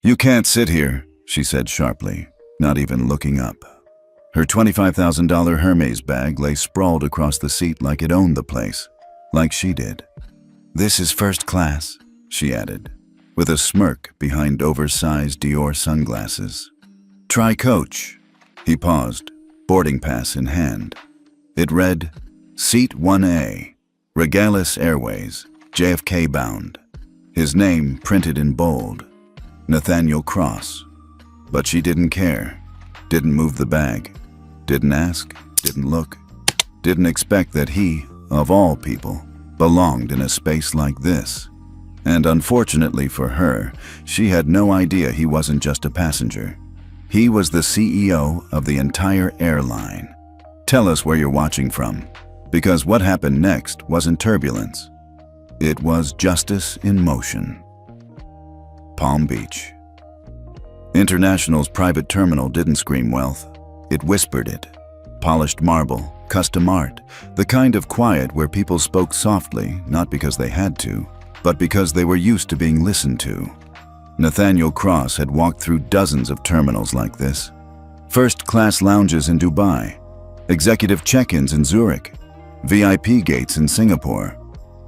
"You can't sit here," she said sharply, not even looking up. Her $25,000 Hermes bag lay sprawled across the seat like it owned the place, like she did. "This is first class," she added, with a smirk behind oversized Dior sunglasses. "Try coach." He paused, boarding pass in hand. It read, Seat 1A, Regalis Airways, JFK bound. His name printed in bold, Nathaniel Cross. But she didn't care, didn't move the bag, didn't ask, didn't look, didn't expect that he, of all people, belonged in a space like this. And unfortunately for her, she had no idea he wasn't just a passenger. He was the CEO of the entire airline. Tell us where you're watching from, because what happened next wasn't turbulence. It was justice in motion. Palm Beach. International's private terminal didn't scream wealth. It whispered it. Polished marble, custom art, the kind of quiet where people spoke softly, not because they had to, but because they were used to being listened to. Nathaniel Cross had walked through dozens of terminals like this. First-class lounges in Dubai, executive check-ins in Zurich, VIP gates in Singapore.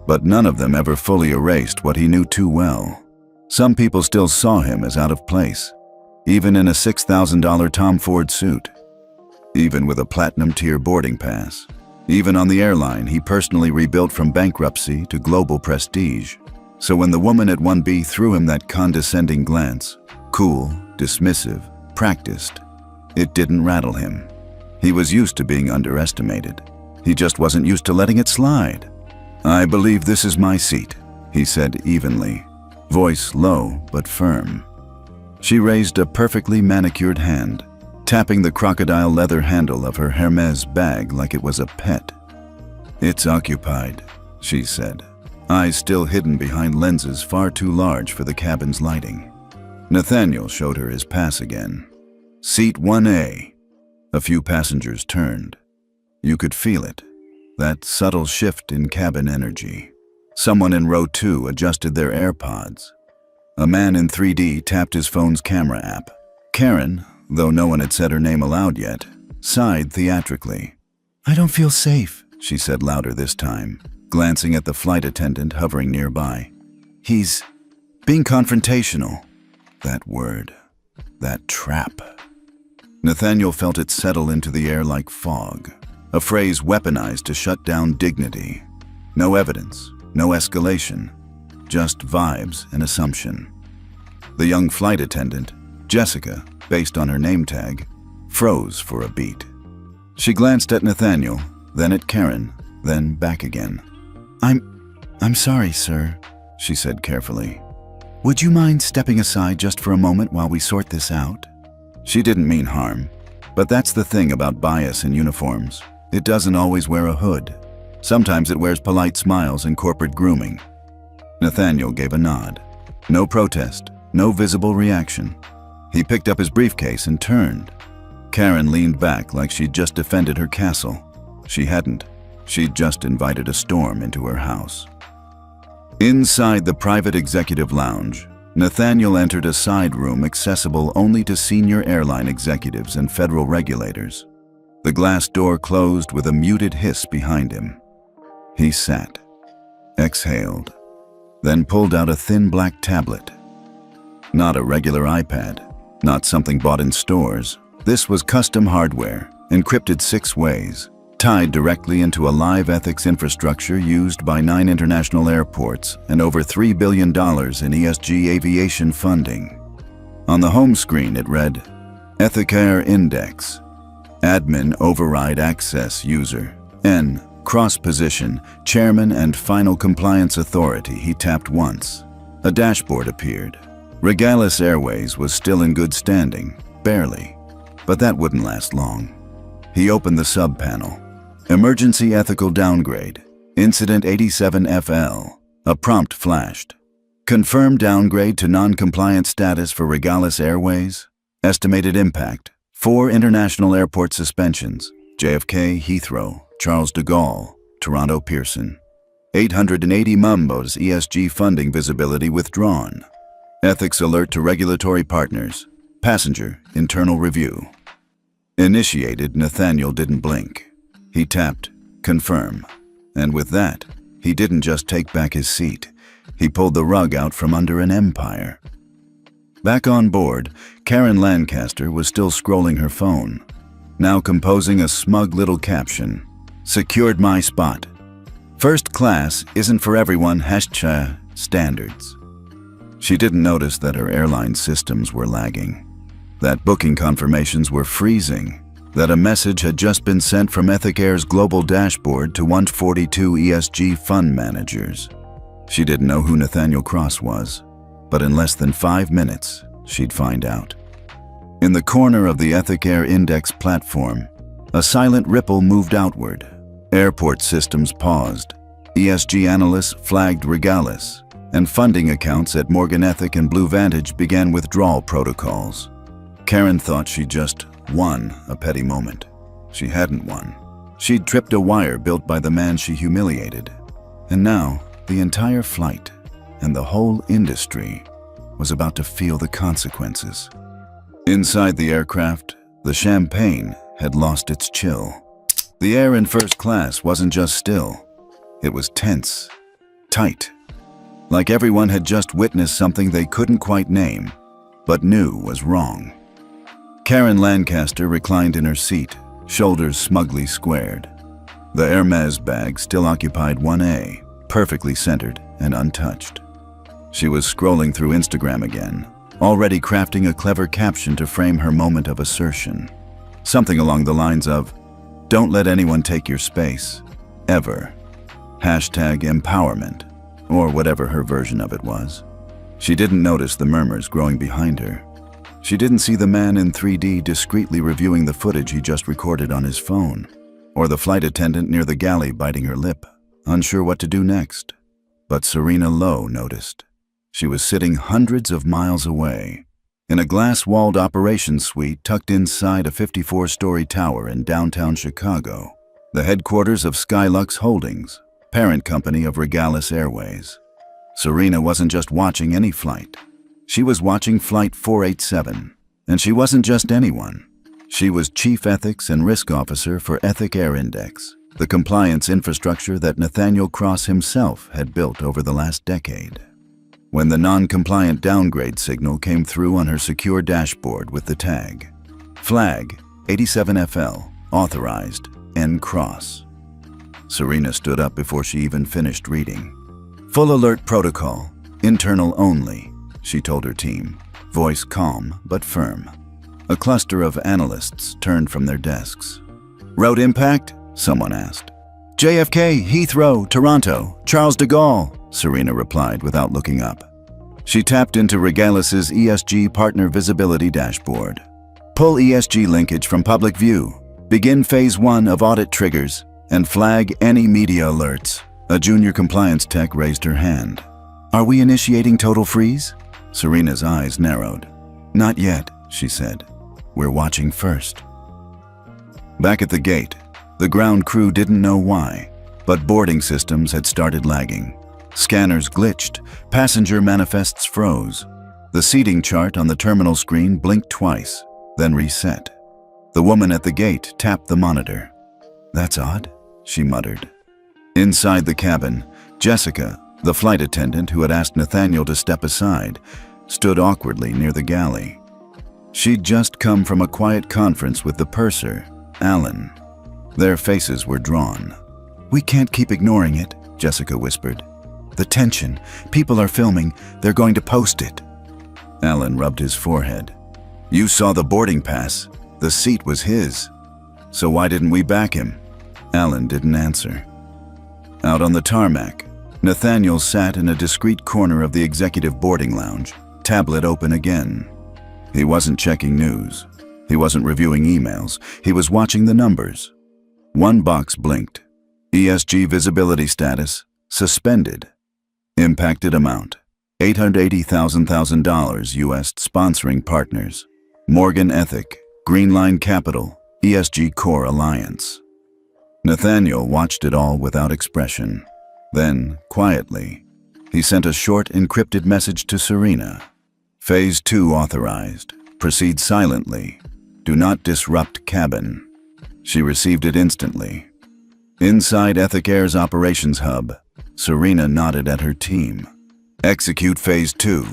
But none of them ever fully erased what he knew too well. Some people still saw him as out of place, even in a $6,000 Tom Ford suit, even with a platinum-tier boarding pass, even on the airline he personally rebuilt from bankruptcy to global prestige. So when the woman at 1B threw him that condescending glance, cool, dismissive, practiced, it didn't rattle him. He was used to being underestimated. He just wasn't used to letting it slide. "I believe this is my seat," he said evenly, voice low but firm. She raised a perfectly manicured hand, tapping the crocodile leather handle of her Hermes bag like it was a pet. "It's occupied," she said, eyes still hidden behind lenses far too large for the cabin's lighting. Nathaniel showed her his pass again. "Seat 1A. A few passengers turned. You could feel it, that subtle shift in cabin energy. Someone in row 2 adjusted their AirPods. A man in 3D tapped his phone's camera app. Karen, though no one had said her name aloud yet, sighed theatrically. "I don't feel safe," she said louder this time, glancing at the flight attendant hovering nearby. "He's being confrontational." That word, that trap. Nathaniel felt it settle into the air like fog, a phrase weaponized to shut down dignity. No evidence, no escalation, just vibes and assumption. The young flight attendant, Jessica, based on her name tag, froze for a beat. She glanced at Nathaniel, then at Karen, then back again. I'm sorry, sir," she said carefully. "Would you mind stepping aside just for a moment while we sort this out?" She didn't mean harm, but that's the thing about bias in uniforms. It doesn't always wear a hood. Sometimes it wears polite smiles and corporate grooming. Nathaniel gave a nod. No protest, no visible reaction. He picked up his briefcase and turned. Karen leaned back like she'd just defended her castle. She hadn't. She'd just invited a storm into her house. Inside the private executive lounge, Nathaniel entered a side room accessible only to senior airline executives and federal regulators. The glass door closed with a muted hiss behind him. He sat, exhaled, then pulled out a thin black tablet. Not a regular iPad, not something bought in stores. This was custom hardware, encrypted 6 ways, tied directly into a live ethics infrastructure used by 9 international airports and over $3 billion in ESG aviation funding. On the home screen it read, Ethicair Index, Admin Override Access User, N, Cross Position, Chairman and Final Compliance Authority. He tapped once. A dashboard appeared. Regalis Airways was still in good standing, barely, but that wouldn't last long. He opened the sub-panel. Emergency Ethical Downgrade, Incident 87FL. A prompt flashed. Confirm downgrade to non-compliant status for Regalis Airways. Estimated impact, 4 international airport suspensions, JFK, Heathrow, Charles de Gaulle, Toronto Pearson. 880 Mumbos ESG funding visibility withdrawn. Ethics alert to regulatory partners. Passenger, internal review. Initiated, Nathaniel didn't blink. He tapped, confirm. And with that, he didn't just take back his seat. He pulled the rug out from under an empire. Back on board, Karen Lancaster was still scrolling her phone, now composing a smug little caption. Secured my spot. First class isn't for everyone, #, standards. She didn't notice that her airline systems were lagging, that booking confirmations were freezing, that a message had just been sent from Ethic Air's global dashboard to 142 ESG fund managers. She didn't know who Nathaniel Cross was, but in less than 5 minutes, she'd find out. In the corner of the Ethic Air Index platform, a silent ripple moved outward. Airport systems paused. ESG analysts flagged Regalis, and funding accounts at Morgan Ethic and Blue Vantage began withdrawal protocols. Karen thought she'd just won a petty moment. She hadn't won. She'd tripped a wire built by the man she humiliated. And now, the entire flight and the whole industry was about to feel the consequences. Inside the aircraft, the champagne had lost its chill. The air in first class wasn't just still. It was tense, tight, like everyone had just witnessed something they couldn't quite name, but knew was wrong. Karen Lancaster reclined in her seat, shoulders smugly squared. The Hermes bag still occupied 1A, perfectly centered and untouched. She was scrolling through Instagram again, already crafting a clever caption to frame her moment of assertion. Something along the lines of, "Don't let anyone take your space, ever." #empowerment, or whatever her version of it was. She didn't notice the murmurs growing behind her. She didn't see the man in 3D discreetly reviewing the footage he just recorded on his phone, or the flight attendant near the galley biting her lip, unsure what to do next. But Serena Lowe noticed. She was sitting hundreds of miles away, in a glass-walled operations suite tucked inside a 54-story tower in downtown Chicago, the headquarters of Skylux Holdings, parent company of Regalis Airways. Serena wasn't just watching any flight. She was watching Flight 487, and she wasn't just anyone. She was Chief Ethics and Risk Officer for Ethic Air Index, the compliance infrastructure that Nathaniel Cross himself had built over the last decade. When the non-compliant downgrade signal came through on her secure dashboard with the tag, Flag 87FL, Authorized, N. Cross. Serena stood up before she even finished reading. Full alert protocol, internal only, she told her team, voice calm but firm. A cluster of analysts turned from their desks. Road impact? Someone asked. JFK, Heathrow, Toronto, Charles de Gaulle, Serena replied without looking up. She tapped into Regalis's ESG Partner Visibility dashboard. Pull ESG linkage from public view. Begin phase 1 of audit triggers and flag any media alerts. A junior compliance tech raised her hand. Are we initiating total freeze? Serena's eyes narrowed. Not yet, she said. We're watching first. Back at the gate, the ground crew didn't know why, but boarding systems had started lagging. Scanners glitched, passenger manifests froze. The seating chart on the terminal screen blinked twice, then reset. The woman at the gate tapped the monitor. That's odd, she muttered. Inside the cabin, Jessica, the flight attendant who had asked Nathaniel to step aside, stood awkwardly near the galley. She'd just come from a quiet conference with the purser, Alan. Their faces were drawn. We can't keep ignoring it, Jessica whispered. The tension. People are filming. They're going to post it. Alan rubbed his forehead. You saw the boarding pass. The seat was his. So why didn't we back him? Alan didn't answer. Out on the tarmac, Nathaniel sat in a discreet corner of the executive boarding lounge, tablet open again. He wasn't checking news. He wasn't reviewing emails. He was watching the numbers. One box blinked. ESG visibility status, suspended. Impacted amount, $880,000 US sponsoring partners. Morgan Ethic, Greenline Capital, ESG Core Alliance. Nathaniel watched it all without expression. Then, quietly, he sent a short encrypted message to Serena. Phase 2 authorized. Proceed silently. Do not disrupt cabin. She received it instantly. Inside Ethic Air's operations hub, Serena nodded at her team. Execute Phase 2.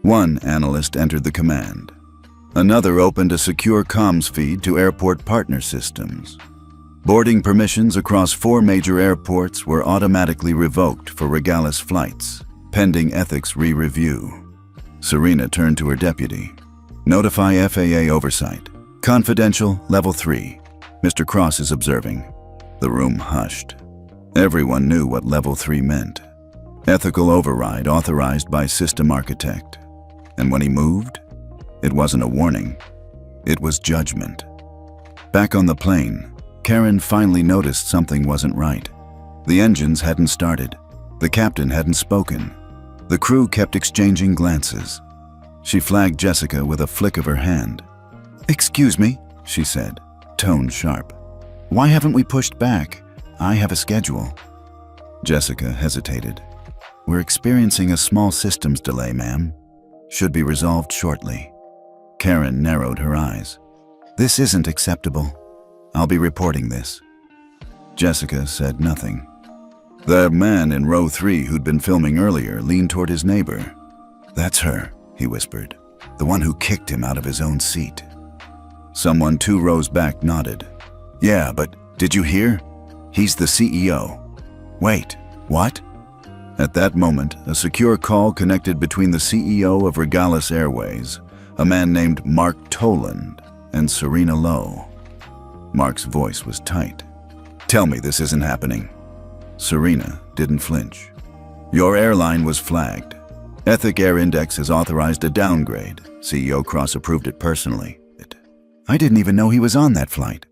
One analyst entered the command. Another opened a secure comms feed to airport partner systems. Boarding permissions across 4 major airports were automatically revoked for Regalis flights, pending ethics re-review. Serena turned to her deputy. Notify FAA oversight. Confidential, level 3. Mr. Cross is observing. The room hushed. Everyone knew what level 3 meant. Ethical override authorized by system architect. And when he moved, it wasn't a warning. It was judgment. Back on the plane, Karen finally noticed something wasn't right. The engines hadn't started. The captain hadn't spoken. The crew kept exchanging glances. She flagged Jessica with a flick of her hand. "Excuse me," she said, tone sharp. "Why haven't we pushed back? I have a schedule." Jessica hesitated. "We're experiencing a small systems delay, ma'am. Should be resolved shortly." Karen narrowed her eyes. "This isn't acceptable. I'll be reporting this." Jessica said nothing. The man in row 3 who'd been filming earlier leaned toward his neighbor. "That's her," he whispered. "The one who kicked him out of his own seat." Someone 2 rows back nodded. "Yeah, but did you hear? He's the CEO." "Wait, what?" At that moment, a secure call connected between the CEO of Regalis Airways, a man named Mark Toland, and Serena Lowe. Mark's voice was tight. "Tell me this isn't happening." Serena didn't flinch. "Your airline was flagged. Ethic Air Index has authorized a downgrade. CEO Cross approved it personally." "I didn't even know he was on that flight."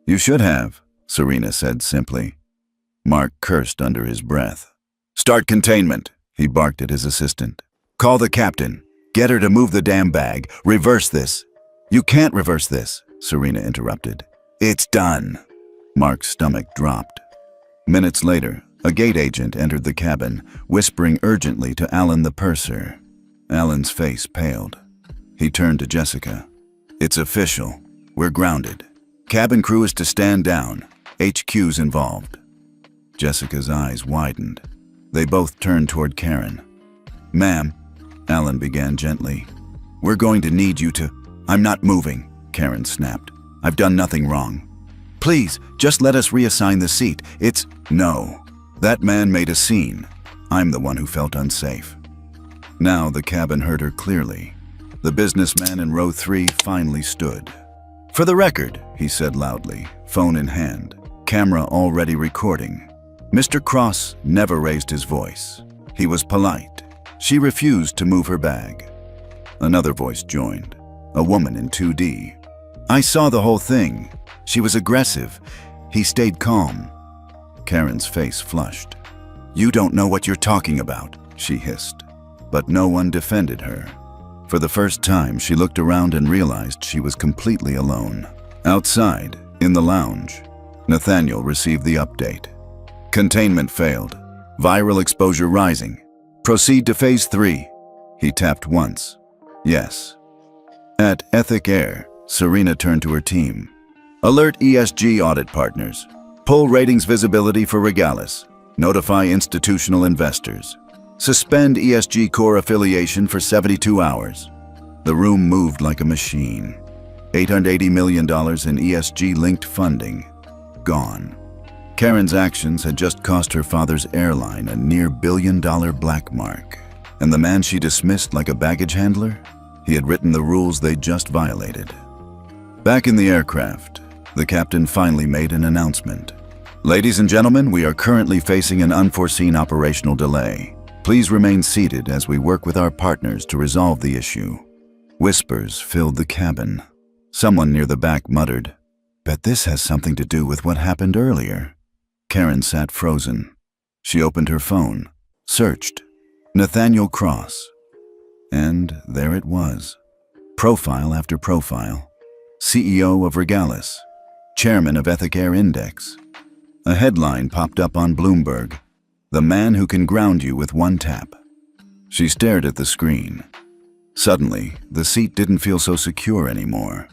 "You should have," Serena said simply. Mark cursed under his breath. "Start containment," he barked at his assistant. "Call the captain. Get her to move the damn bag. Reverse this." "You can't reverse this," Serena interrupted. "It's done." Mark's stomach dropped. Minutes later, a gate agent entered the cabin, whispering urgently to Alan the purser. Alan's face paled. He turned to Jessica. "It's official. We're grounded. Cabin crew is to stand down. HQ's involved." Jessica's eyes widened. They both turned toward Karen. "Ma'am," Alan began gently, "we're going to need you to—" "I'm not moving," Karen snapped. "I've done nothing wrong. Please, just let us reassign the seat. It's—" "No. That man made a scene. I'm the one who felt unsafe." Now the cabin heard her clearly. The businessman in row 3 finally stood. "For the record," he said loudly, phone in hand, camera already recording. Mr. Cross never raised his voice. He was polite. She refused to move her bag. Another voice joined, a woman in 2D. "I saw the whole thing. She was aggressive. He stayed calm." Karen's face flushed. "You don't know what you're talking about," she hissed. But no one defended her. For the first time, she looked around and realized she was completely alone. Outside, in the lounge, Nathaniel received the update. "Containment failed. Viral exposure rising. Proceed to Phase 3. He tapped once. "Yes." At Ethic Air, Serena turned to her team. "Alert ESG audit partners. Pull ratings visibility for Regalis. Notify institutional investors. Suspend ESG core affiliation for 72 hours. The room moved like a machine. $880 million in ESG-linked funding. Gone. Karen's actions had just cost her father's airline a near billion-dollar black mark. And the man she dismissed like a baggage handler? He had written the rules they'd just violated. Back in the aircraft, the captain finally made an announcement. "Ladies and gentlemen, we are currently facing an unforeseen operational delay. Please remain seated as we work with our partners to resolve the issue." Whispers filled the cabin. Someone near the back muttered, "Bet this has something to do with what happened earlier." Karen sat frozen. She opened her phone, searched. Nathaniel Cross. And there it was. Profile after profile. CEO of Regalis. Chairman of Ethic Air Index. A headline popped up on Bloomberg. "The man who can ground you with one tap." She stared at the screen. Suddenly, the seat didn't feel so secure anymore.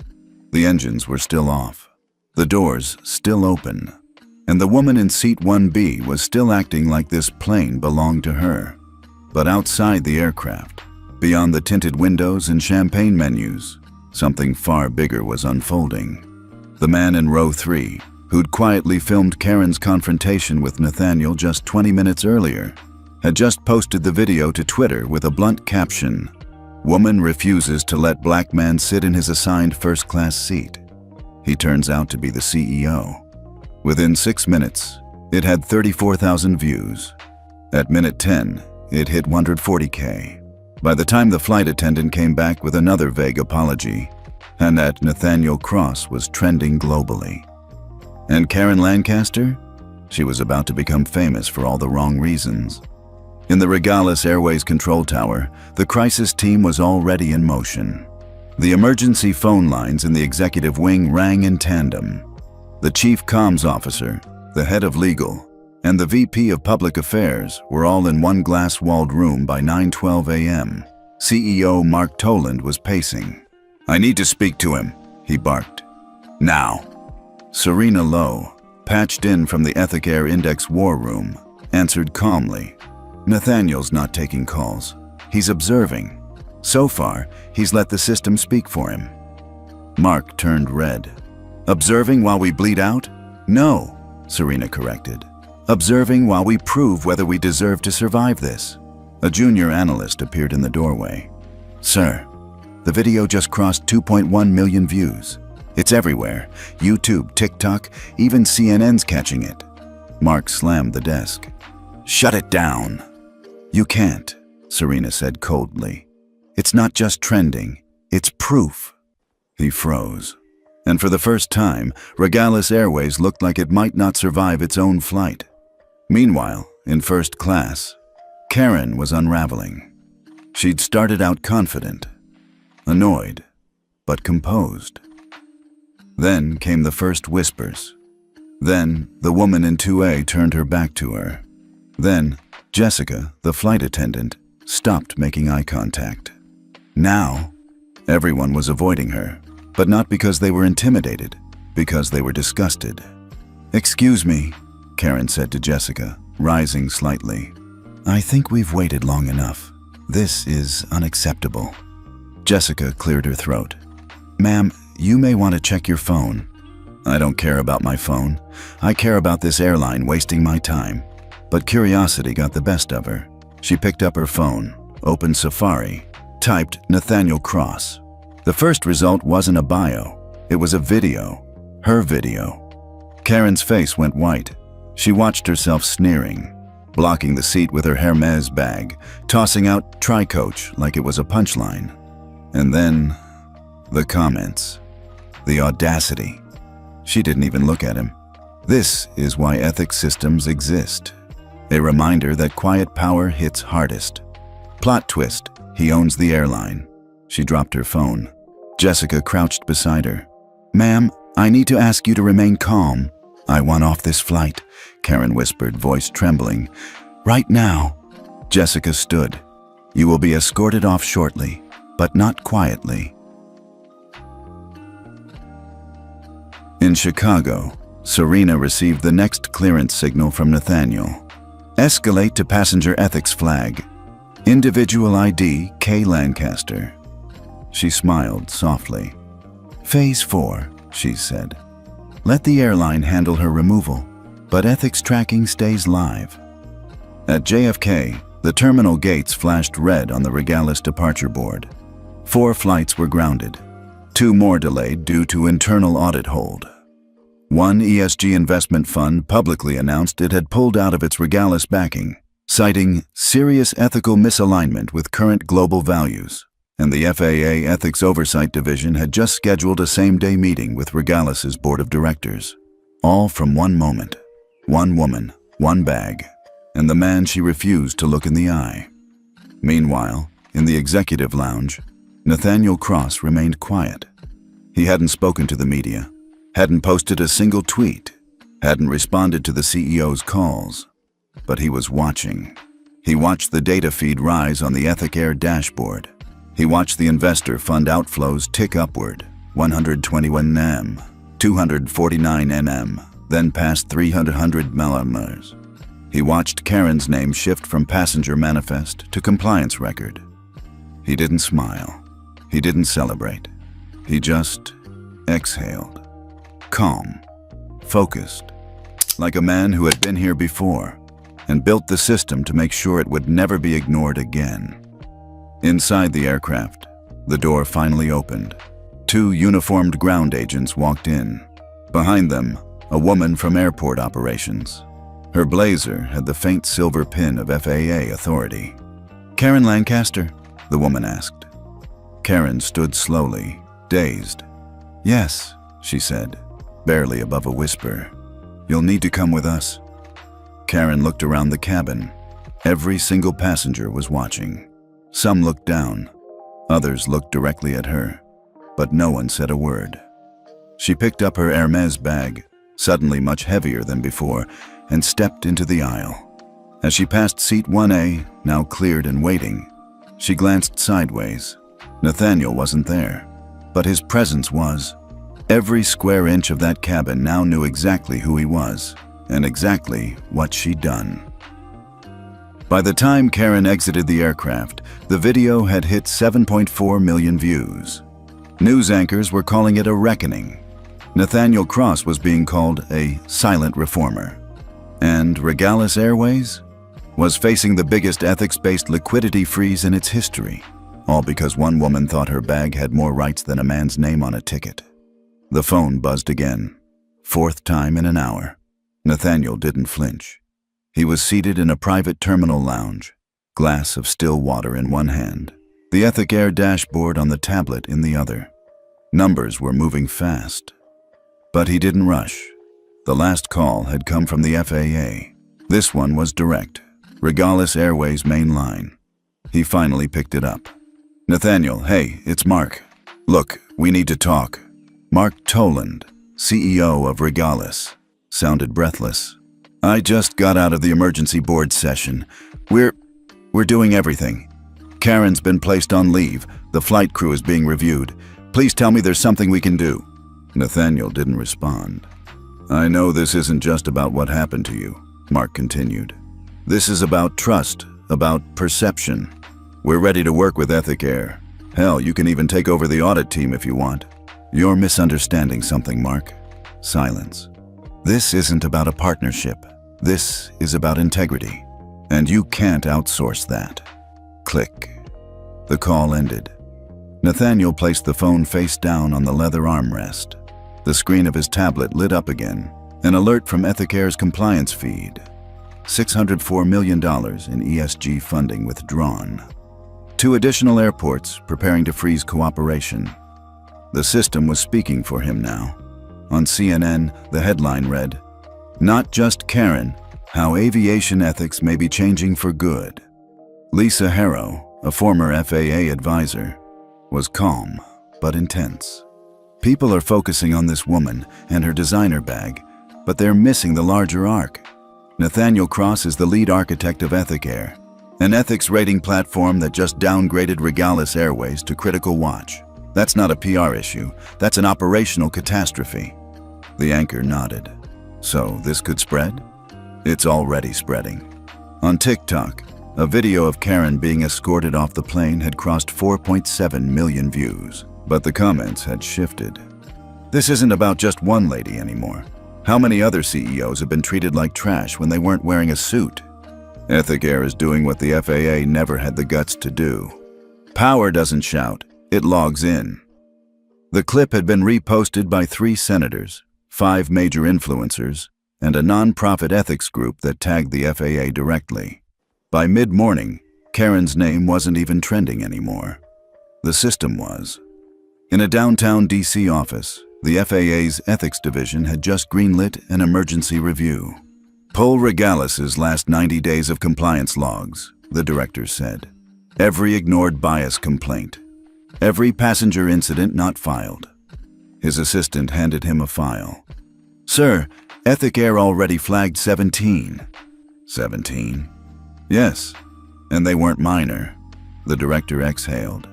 The engines were still off, the doors still open, and the woman in seat 1B was still acting like this plane belonged to her. But outside the aircraft, beyond the tinted windows and champagne menus, something far bigger was unfolding. The man in row 3, who'd quietly filmed Karen's confrontation with Nathaniel just 20 minutes earlier, had just posted the video to Twitter with a blunt caption, "Woman refuses to let black man sit in his assigned first-class seat." He turns out to be the CEO. Within 6 minutes, it had 34,000 views. At minute 10, it hit 140K. By the time the flight attendant came back with another vague apology, and that Nathaniel Cross was trending globally. And Karen Lancaster? She was about to become famous for all the wrong reasons. In the Regalis Airways control tower, the crisis team was already in motion. The emergency phone lines in the executive wing rang in tandem. The chief comms officer, the head of legal, and the VP of public affairs were all in one glass-walled room by 9:12 a.m. CEO Mark Toland was pacing. "I need to speak to him," he barked. "Now." Serena Lowe, patched in from the Ethic Air Index war room, answered calmly. "Nathaniel's not taking calls. He's observing. So far, he's let the system speak for him." Mark turned red. "Observing while we bleed out?" "No," Serena corrected. "Observing while we prove whether we deserve to survive this." A junior analyst appeared in the doorway. "Sir, the video just crossed 2.1 million views. It's everywhere. YouTube, TikTok, even CNN's catching it." Mark slammed the desk. "Shut it down." "You can't," Serena said coldly. "It's not just trending, it's proof." He froze. And for the first time, Regalis Airways looked like it might not survive its own flight. Meanwhile, in first class, Karen was unraveling. She'd started out confident, annoyed, but composed. Then came the first whispers. Then the woman in 2A turned her back to her. Then Jessica, the flight attendant, stopped making eye contact. Now, everyone was avoiding her, but not because they were intimidated, because they were disgusted. "Excuse me," Karen said to Jessica, rising slightly. "I think we've waited long enough. This is unacceptable." Jessica cleared her throat. "Ma'am, you may want to check your phone." "I don't care about my phone. I care about this airline wasting my time." But curiosity got the best of her. She picked up her phone, opened Safari, typed Nathaniel Cross. The first result wasn't a bio. It was a video. Her video. Karen's face went white. She watched herself sneering, blocking the seat with her Hermes bag, tossing out "Try Coach" like it was a punchline. And then, the comments. The audacity. She didn't even look at him. This is why ethics systems exist. A reminder that quiet power hits hardest. Plot twist, he owns the airline. She dropped her phone. Jessica crouched beside her. "Ma'am, I need to ask you to remain calm." "I want off this flight," Karen whispered, voice trembling. "Right now." Jessica stood. "You will be escorted off shortly, but not quietly." In Chicago, Serena received the next clearance signal from Nathaniel. "Escalate to passenger ethics flag. Individual ID K. Lancaster." She smiled softly. "Phase 4, she said. Let the airline handle her removal, but ethics tracking stays live." At JFK, the terminal gates flashed red on the Regalis departure board. 4 flights were grounded. 2 more delayed due to internal audit hold. One ESG investment fund publicly announced it had pulled out of its Regalis backing, citing serious ethical misalignment with current global values. And the FAA Ethics Oversight Division had just scheduled a same-day meeting with Regalis's board of directors. All from one moment, one woman, one bag, and the man she refused to look in the eye. Meanwhile, in the executive lounge, Nathaniel Cross remained quiet. He hadn't spoken to the media, hadn't posted a single tweet, hadn't responded to the CEO's calls. But he was watching. He watched the data feed rise on the Ethic Air dashboard. He watched the investor fund outflows tick upward, 121 nm, 249 nm, then past 300 mm. He watched Karen's name shift from passenger manifest to compliance record. He didn't smile. He didn't celebrate. He just exhaled. Calm, focused, like a man who had been here before and built the system to make sure it would never be ignored again. Inside the aircraft, the door finally opened. 2 uniformed ground agents walked in. Behind them, a woman from airport operations. Her blazer had the faint silver pin of FAA authority. "Karen Lancaster?" the woman asked. Karen stood slowly, dazed. "Yes," she said, barely above a whisper. "You'll need to come with us." Karen looked around the cabin. Every single passenger was watching. Some looked down. Others looked directly at her. But no one said a word. She picked up her Hermes bag, suddenly much heavier than before, and stepped into the aisle. As she passed seat 1A, now cleared and waiting, she glanced sideways. Nathaniel wasn't there, but his presence was. Every square inch of that cabin now knew exactly who he was, and exactly what she'd done. By the time Karen exited the aircraft, the video had hit 7.4 million views. News anchors were calling it a reckoning. Nathaniel Cross was being called a silent reformer. And Regalis Airways was facing the biggest ethics-based liquidity freeze in its history, all because one woman thought her bag had more rights than a man's name on a ticket. The phone buzzed again, 4th time in an hour. Nathaniel didn't flinch. He was seated in a private terminal lounge, glass of still water in one hand, the Ethic Air dashboard on the tablet in the other. Numbers were moving fast. But he didn't rush. The last call had come from the FAA. This one was direct, Regalis Airways main line. He finally picked it up. "Nathaniel, hey, it's Mark. Look, we need to talk." Mark Toland, CEO of Regalis, sounded breathless. "I just got out of the emergency board session. We're doing everything. Karen's been placed on leave. The flight crew is being reviewed. Please tell me there's something we can do." Nathaniel didn't respond. "I know this isn't just about what happened to you," Mark continued. "This is about trust, about perception. We're ready to work with Ethic Air. Hell, you can even take over the audit team if you want." "You're misunderstanding something, Mark." Silence. "This isn't about a partnership. This is about integrity. And you can't outsource that." Click. The call ended. Nathaniel placed the phone face down on the leather armrest. The screen of his tablet lit up again. An alert from Ethic Air's compliance feed. $604 million in ESG funding withdrawn. 2 additional airports preparing to freeze cooperation. The system was speaking for him now. On CNN, the headline read, "Not just Karen, how aviation ethics may be changing for good." Lisa Harrow, a former FAA advisor, was calm but intense. "People are focusing on this woman and her designer bag, but they're missing the larger arc. Nathaniel Cross is the lead architect of Ethic Air, an ethics rating platform that just downgraded Regalis Airways to critical watch. That's not a PR issue, that's an operational catastrophe." The anchor nodded. "So this could spread?" "It's already spreading." On TikTok, a video of Karen being escorted off the plane had crossed 4.7 million views, but the comments had shifted. This isn't about just one lady anymore. How many other CEOs have been treated like trash when they weren't wearing a suit? Ethic Air is doing what the FAA never had the guts to do. Power doesn't shout, it logs in. The clip had been reposted by 3 senators, 5 major influencers, and a non-profit ethics group that tagged the FAA directly. By mid-morning, Karen's name wasn't even trending anymore. The system was. In a downtown DC office, the FAA's ethics division had just greenlit an emergency review. "Pull Regalis's last 90 days of compliance logs," the director said. "Every ignored bias complaint. Every passenger incident not filed." His assistant handed him a file. "Sir, Ethic Air already flagged 17. 17? Yes, and they weren't minor." The director exhaled.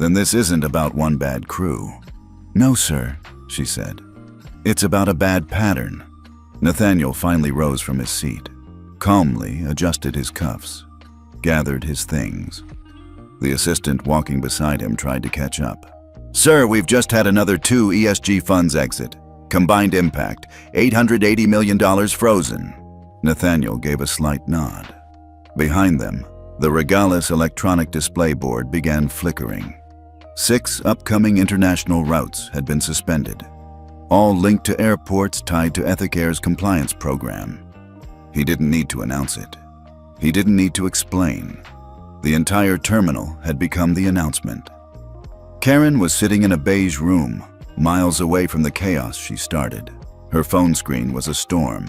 Then this isn't about one bad crew. No, sir, she said. It's about a bad pattern. Nathaniel finally rose from his seat, calmly adjusted his cuffs, gathered his things. The assistant walking beside him tried to catch up. Sir, we've just had another 2 ESG funds exit. Combined impact, $880 million frozen. Nathaniel gave a slight nod. Behind them, the Regalis electronic display board began flickering. 6 upcoming international routes had been suspended, all linked to airports tied to Ethicare's compliance program. He didn't need to announce it. He didn't need to explain. The entire terminal had become the announcement. Karen was sitting in a beige room, miles away from the chaos she started. Her phone screen was a storm.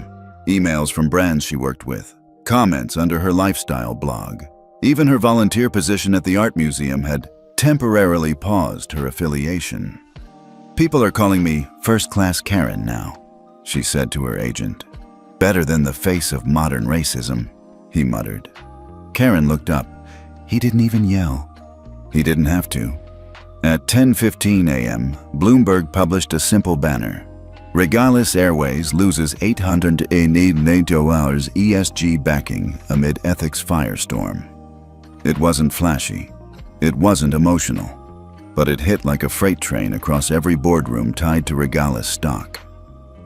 Emails from brands she worked with, comments under her lifestyle blog. Even her volunteer position at the art museum had temporarily paused her affiliation. People are calling me first-class Karen now, she said to her agent. Better than the face of modern racism, he muttered. Karen looked up. He didn't even yell. He didn't have to. At 10:15 a.m., Bloomberg published a simple banner. Regalis Airways loses $880 ESG backing amid ethics firestorm. It wasn't flashy. It wasn't emotional. But it hit like a freight train across every boardroom tied to Regalis stock.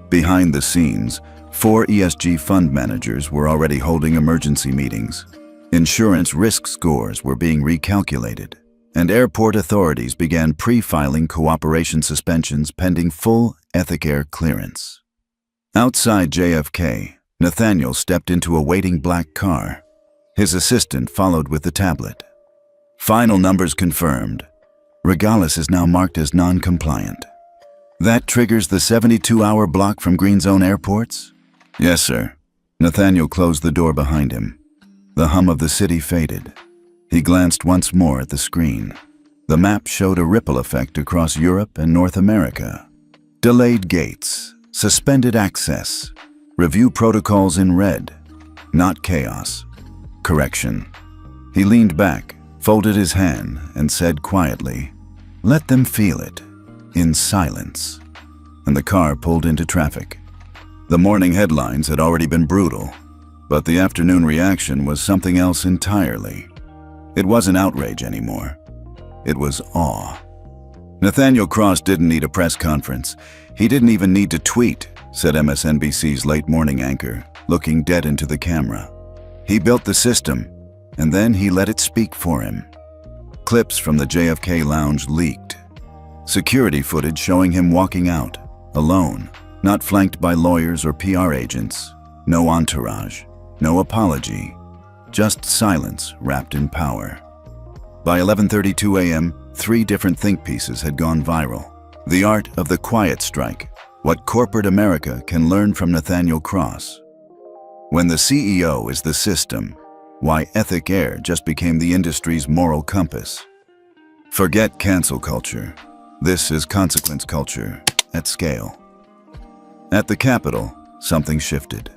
Behind the scenes, 4 ESG fund managers were already holding emergency meetings. Insurance risk scores were being recalculated, and airport authorities began pre-filing cooperation suspensions pending full Ethicare clearance. Outside JFK, Nathaniel stepped into a waiting black car. His assistant followed with the tablet. Final numbers confirmed. Regalis is now marked as non-compliant. That triggers the 72-hour block from Green Zone airports? Yes, sir. Nathaniel closed the door behind him. The hum of the city faded. He glanced once more at the screen. The map showed a ripple effect across Europe and North America. Delayed gates, suspended access, review protocols in red. Not chaos. Correction. He leaned back, folded his hand, and said quietly, "Let them feel it," in silence. And the car pulled into traffic. The morning headlines had already been brutal, but the afternoon reaction was something else entirely. It wasn't outrage anymore. It was awe. Nathaniel Cross didn't need a press conference. He didn't even need to tweet, said MSNBC's late morning anchor, looking dead into the camera. He built the system, and then he let it speak for him. Clips from the JFK lounge leaked. Security footage showing him walking out, alone, not flanked by lawyers or PR agents. No entourage, no apology, just silence wrapped in power. By 11:32 a.m., 3 different think pieces had gone viral. The Art of the Quiet Strike, What Corporate America Can Learn from Nathaniel Cross. When the CEO is the system, why Ethicare just became the industry's moral compass. Forget cancel culture. This is consequence culture at scale. At the Capitol, something shifted.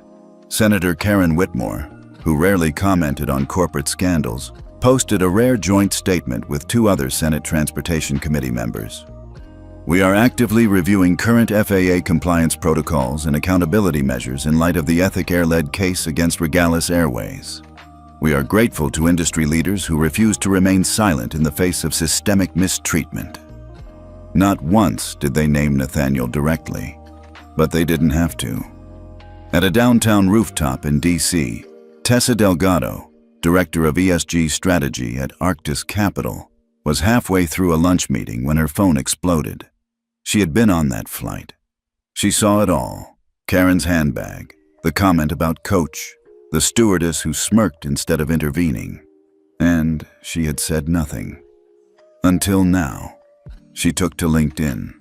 Senator Karen Whitmore, who rarely commented on corporate scandals, posted a rare joint statement with 2 other Senate Transportation Committee members. We are actively reviewing current FAA compliance protocols and accountability measures in light of the Ethicare-led case against Regalis Airways. We are grateful to industry leaders who refuse to remain silent in the face of systemic mistreatment. Not once did they name Nathaniel directly, but they didn't have to. At a downtown rooftop in D.C., Tessa Delgado, director of ESG strategy at Arctis Capital, was halfway through a lunch meeting when her phone exploded. She had been on that flight. She saw it all. Karen's handbag, the comment about Coach, the stewardess who smirked instead of intervening. And she had said nothing. Until now. She took to LinkedIn.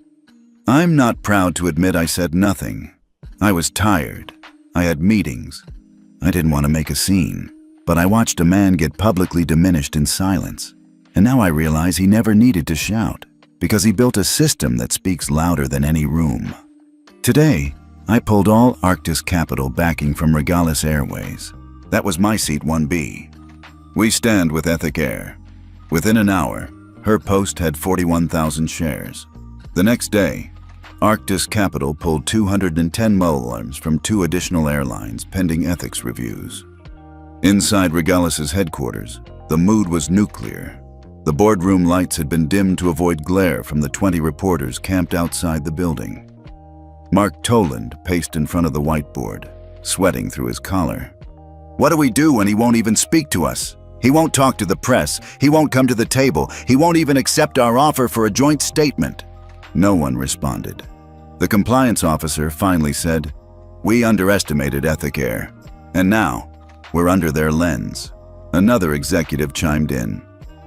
I'm not proud to admit I said nothing. I was tired. I had meetings. I didn't want to make a scene, but I watched a man get publicly diminished in silence. And now I realize he never needed to shout, because he built a system that speaks louder than any room. Today, I pulled all Arctis Capital backing from Regalis Airways. That was my seat 1B. We stand with Ethicare. Within an hour, Her post had 41,000 shares. The next day, Arctis Capital pulled 210 mobile alarms from 2 additional airlines pending ethics reviews. Inside Regalis's headquarters, the mood was nuclear. The boardroom lights had been dimmed to avoid glare from the 20 reporters camped outside the building. Mark Toland paced in front of the whiteboard, sweating through his collar. "What do we do when he won't even speak to us? He won't talk to the press. He won't come to the table. He won't even accept our offer for a joint statement." No one responded. The compliance officer finally said, "We underestimated Ethicare, and now we're under their lens." Another executive chimed in.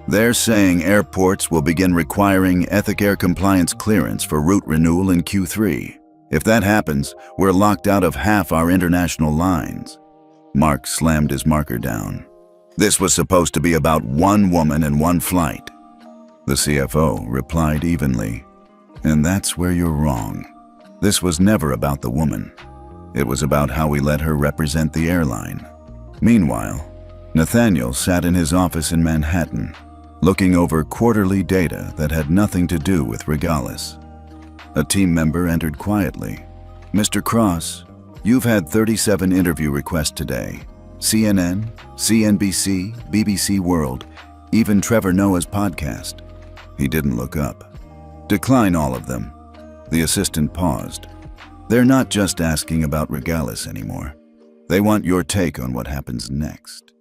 "They're saying airports will begin requiring Ethicare compliance clearance for route renewal in Q3. If that happens, we're locked out of half our international lines." Mark slammed his marker down. "This was supposed to be about one woman and one flight." The CFO replied evenly, "And that's where you're wrong. This was never about the woman. It was about how we let her represent the airline." Meanwhile, Nathaniel sat in his office in Manhattan, looking over quarterly data that had nothing to do with Regalis. A team member entered quietly. "Mr. Cross, you've had 37 interview requests today. CNN, CNBC, BBC World, even Trevor Noah's podcast." He didn't look up. "Decline all of them." The assistant paused. "They're not just asking about Regalis anymore. They want your take on what happens next."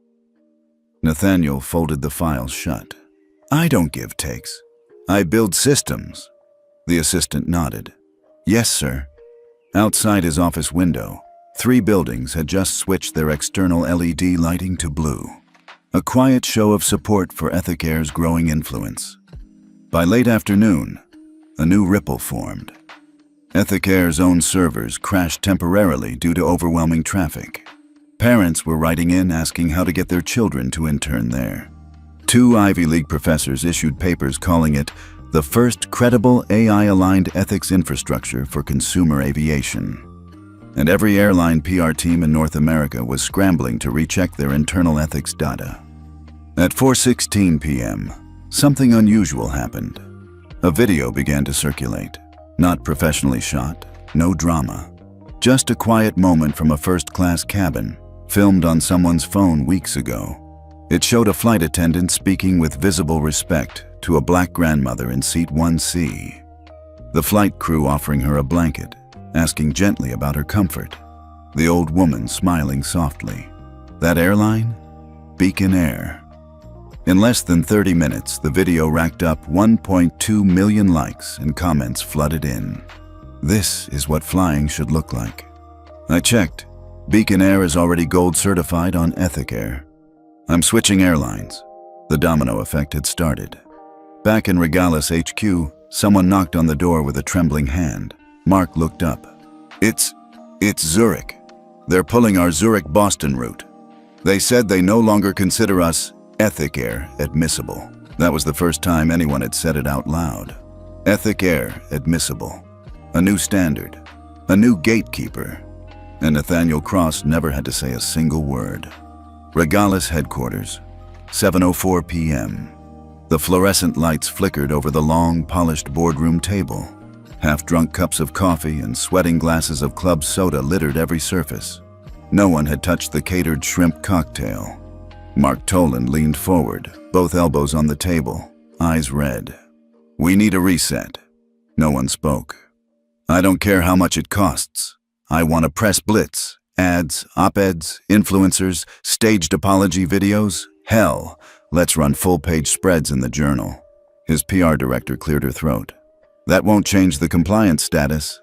Nathaniel folded the file shut. "I don't give takes. I build systems." The assistant nodded. "Yes, sir." Outside his office window, 3 buildings had just switched their external LED lighting to blue. A quiet show of support for Ethicare's growing influence. By late afternoon, a new ripple formed. Ethicare's own servers crashed temporarily due to overwhelming traffic. Parents were writing in asking how to get their children to intern there. 2 Ivy League professors issued papers calling it the first credible AI-aligned ethics infrastructure for consumer aviation. And every airline PR team in North America was scrambling to recheck their internal ethics data. At 4:16 p.m., something unusual happened. A video began to circulate. Not professionally shot, no drama. Just a quiet moment from a first-class cabin, filmed on someone's phone weeks ago. It showed a flight attendant speaking with visible respect to a black grandmother in seat 1C. The flight crew offering her a blanket, asking gently about her comfort. The old woman smiling softly. That airline? Beacon Air. In less than 30 minutes, the video racked up 1.2 million likes and comments flooded in. "This is what flying should look like." I checked. Beacon Air is already gold certified on Ethicare. "I'm switching airlines." The domino effect had started. Back in Regalis HQ, someone knocked on the door with a trembling hand. Mark looked up. It's Zurich. They're pulling our Zurich-Boston route. They said they no longer consider us Ethicare admissible." That was the first time anyone had said it out loud. Ethicare admissible. A new standard. A new gatekeeper. And Nathaniel Cross never had to say a single word. Regalis headquarters, 7:04 p.m. The fluorescent lights flickered over the long, polished boardroom table. Half-drunk cups of coffee and sweating glasses of club soda littered every surface. No one had touched the catered shrimp cocktail. Mark Toland leaned forward, both elbows on the table, eyes red. "We need a reset." No one spoke. "I don't care how much it costs. I want a press blitz, ads, op-eds, influencers, staged apology videos. Hell, let's run full-page spreads in the Journal." His PR director cleared her throat. "That won't change the compliance status."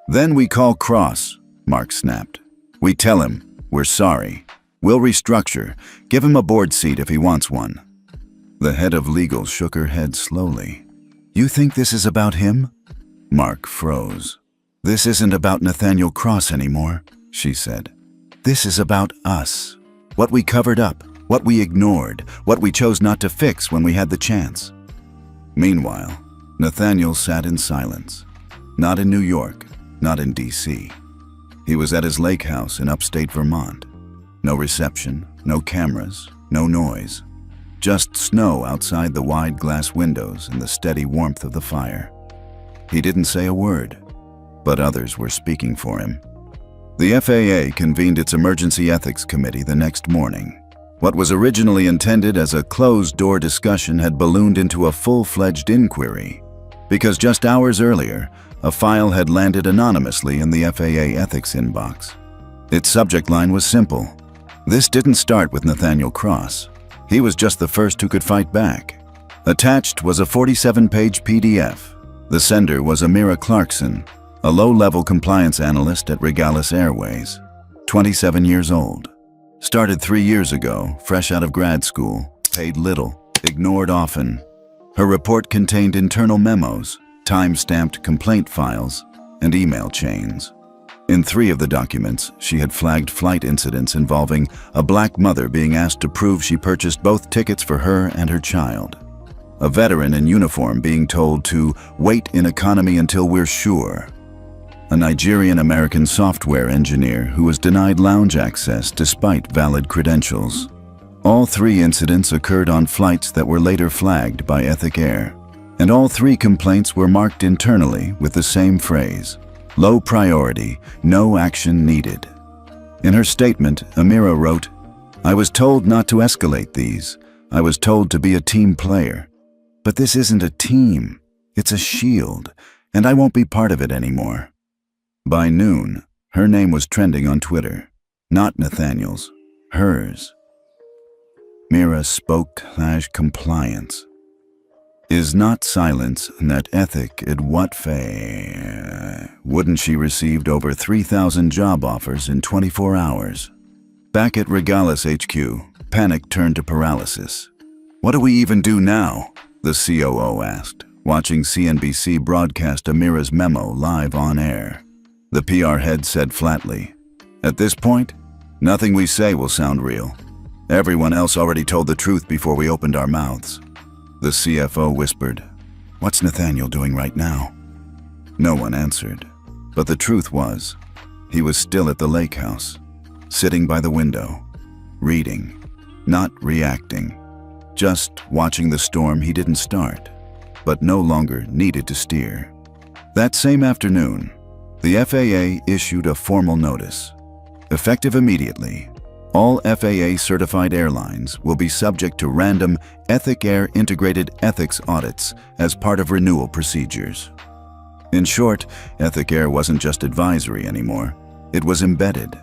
"Then we call Cross," Mark snapped. "We tell him, we're sorry. We'll restructure, give him a board seat if he wants one." The head of legal shook her head slowly. "You think this is about him?" Mark froze. "This isn't about Nathaniel Cross anymore," she said. "This is about us. What we covered up, what we ignored, what we chose not to fix when we had the chance." Meanwhile, Nathaniel sat in silence. Not in New York, not in D.C. He was at his lake house in upstate Vermont. No reception, no cameras, no noise. just snow outside the wide glass windows and the steady warmth of the fire. He didn't say a word, but others were speaking for him. The FAA convened its Emergency Ethics Committee the next morning. What was originally intended as a closed-door discussion had ballooned into a full-fledged inquiry, because just hours earlier, a file had landed anonymously in the FAA ethics inbox. Its subject line was simple. This didn't start with Nathaniel Cross. He was just the first who could fight back. Attached was a 47-page PDF. The sender was Amira Clarkson, a low-level compliance analyst at Regalis Airways, 27 years old. Started 3 years ago, fresh out of grad school, paid little, ignored often. Her report contained internal memos, time-stamped complaint files, and email chains. In 3 of the documents, she had flagged flight incidents involving a black mother being asked to prove she purchased both tickets for her and her child, a veteran in uniform being told to wait in economy until we're sure, a Nigerian-American software engineer who was denied lounge access despite valid credentials. All 3 incidents occurred on flights that were later flagged by Ethic Air, and all 3 complaints were marked internally with the same phrase: low priority, no action needed. In her statement, Amira wrote, "I was told not to escalate these. I was told to be a team player. But this isn't a team. It's a shield, and I won't be part of it anymore." By noon, her name was trending on Twitter. Not Nathaniel's, hers. Mira spoke /compliance. Is not silence that ethic at what fa? Wouldn't she received over 3,000 job offers in 24 hours? Back at Regalis HQ, panic turned to paralysis. What do we even do now? The COO asked, watching CNBC broadcast Amira's memo live on air. The PR head said flatly, "At this point, nothing we say will sound real. Everyone else already told the truth before we opened our mouths." The CFO whispered, "What's Nathaniel doing right now?" No one answered, but the truth was, he was still at the lake house, sitting by the window, reading, not reacting, just watching the storm he didn't start, but no longer needed to steer. That same afternoon, the FAA issued a formal notice. Effective immediately, all FAA-certified airlines will be subject to random Ethic Air integrated ethics audits as part of renewal procedures. In short, Ethic Air wasn't just advisory anymore, it was embedded.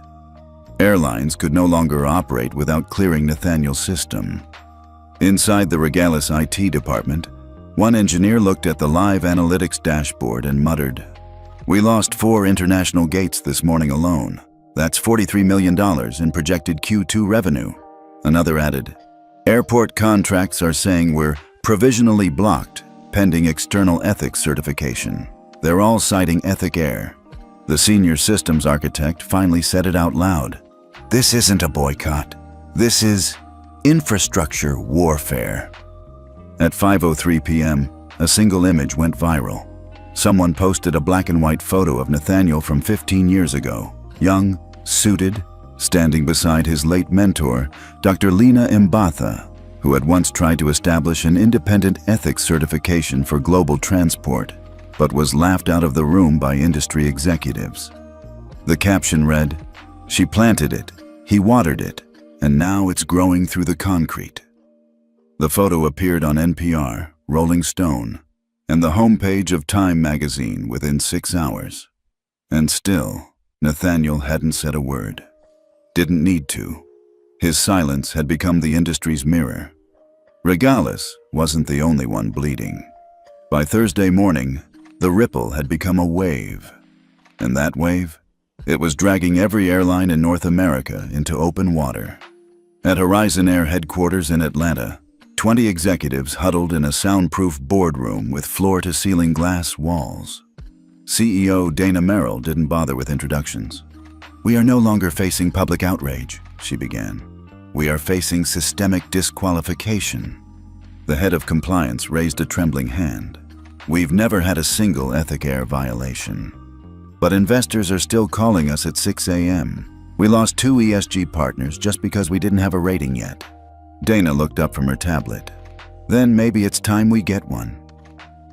Airlines could no longer operate without clearing Nathaniel's system. Inside the Regalis IT department, one engineer looked at the live analytics dashboard and muttered, "We lost 4 international gates this morning alone. That's $43 million in projected Q2 revenue." Another added, "Airport contracts are saying we're provisionally blocked, pending external ethics certification." They're all citing Ethic Air. The senior systems architect finally said it out loud. "This isn't a boycott. This is infrastructure warfare." At 5:03 p.m., a single image went viral. Someone posted a black and white photo of Nathaniel from 15 years ago, young, suited, standing beside his late mentor, Dr. Lena Mbatha, who had once tried to establish an independent ethics certification for global transport, but was laughed out of the room by industry executives. The caption read, "She planted it, he watered it, and now it's growing through the concrete." The photo appeared on NPR, Rolling Stone, and the homepage of Time magazine within 6 hours. And still, Nathaniel hadn't said a word. Didn't need to. His silence had become the industry's mirror. Regalis wasn't the only one bleeding. By Thursday morning, the ripple had become a wave. And that wave? It was dragging every airline in North America into open water. At Horizon Air headquarters in Atlanta, 20 executives huddled in a soundproof boardroom with floor-to-ceiling glass walls. CEO Dana Merrill didn't bother with introductions. "We are no longer facing public outrage," she began. "We are facing systemic disqualification." The head of compliance raised a trembling hand. "We've never had a single Ethic Air violation. But investors are still calling us at 6 a.m. We lost 2 ESG partners just because we didn't have a rating yet." Dana looked up from her tablet. Then maybe it's time we get one.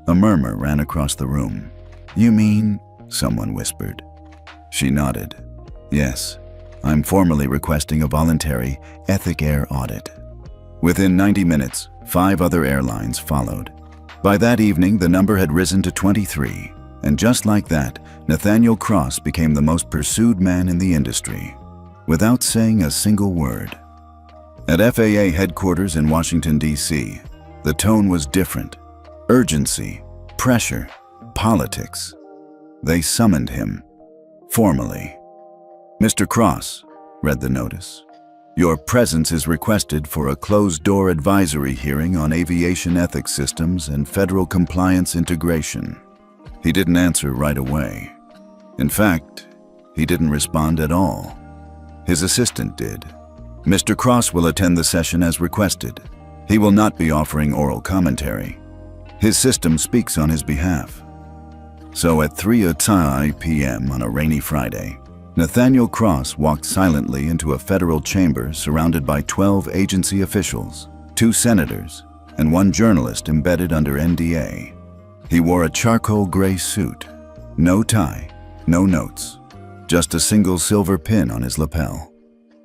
A murmur ran across the room. You mean? Someone whispered. She nodded. Yes, I'm formally requesting a voluntary Ethic Air audit. Within 90 minutes, 5 other airlines followed. By that evening, the number had risen to 23, and just like that, Nathaniel Cross became the most pursued man in the industry, without saying a single word. At FAA headquarters in Washington, D.C., the tone was different. Urgency, pressure, politics. They summoned him, formally. Mr. Cross, read the notice. Your presence is requested for a closed-door advisory hearing on aviation ethics systems and federal compliance integration. He didn't answer right away. In fact, he didn't respond at all. His assistant did. Mr. Cross will attend the session as requested. He will not be offering oral commentary. His system speaks on his behalf. So at 3:00 p.m. on a rainy Friday, Nathaniel Cross walked silently into a federal chamber surrounded by 12 agency officials, 2 senators, and 1 journalist embedded under NDA. He wore a charcoal gray suit, no tie, no notes, just a single silver pin on his lapel.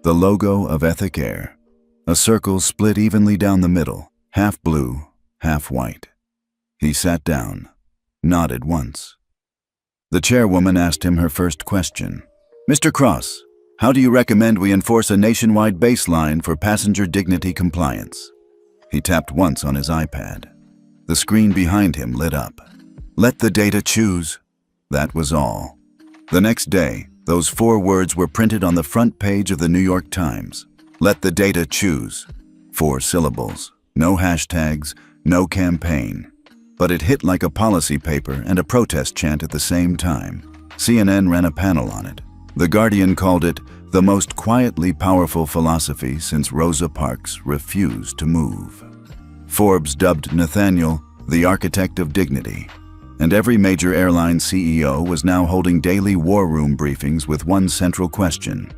The logo of Ethic Air, a circle split evenly down the middle, half blue, half white. He sat down, nodded once. The chairwoman asked him her first question. Mr. Cross, how do you recommend we enforce a nationwide baseline for passenger dignity compliance? He tapped once on his iPad. The screen behind him lit up. Let the data choose. That was all. The next day, those 4 words were printed on the front page of the New York Times. Let the data choose. 4 syllables, no hashtags, no campaign. But it hit like a policy paper and a protest chant at the same time. CNN ran a panel on it. The Guardian called it the most quietly powerful philosophy since Rosa Parks refused to move. Forbes dubbed Nathaniel the architect of dignity, and every major airline CEO was now holding daily war room briefings with one central question.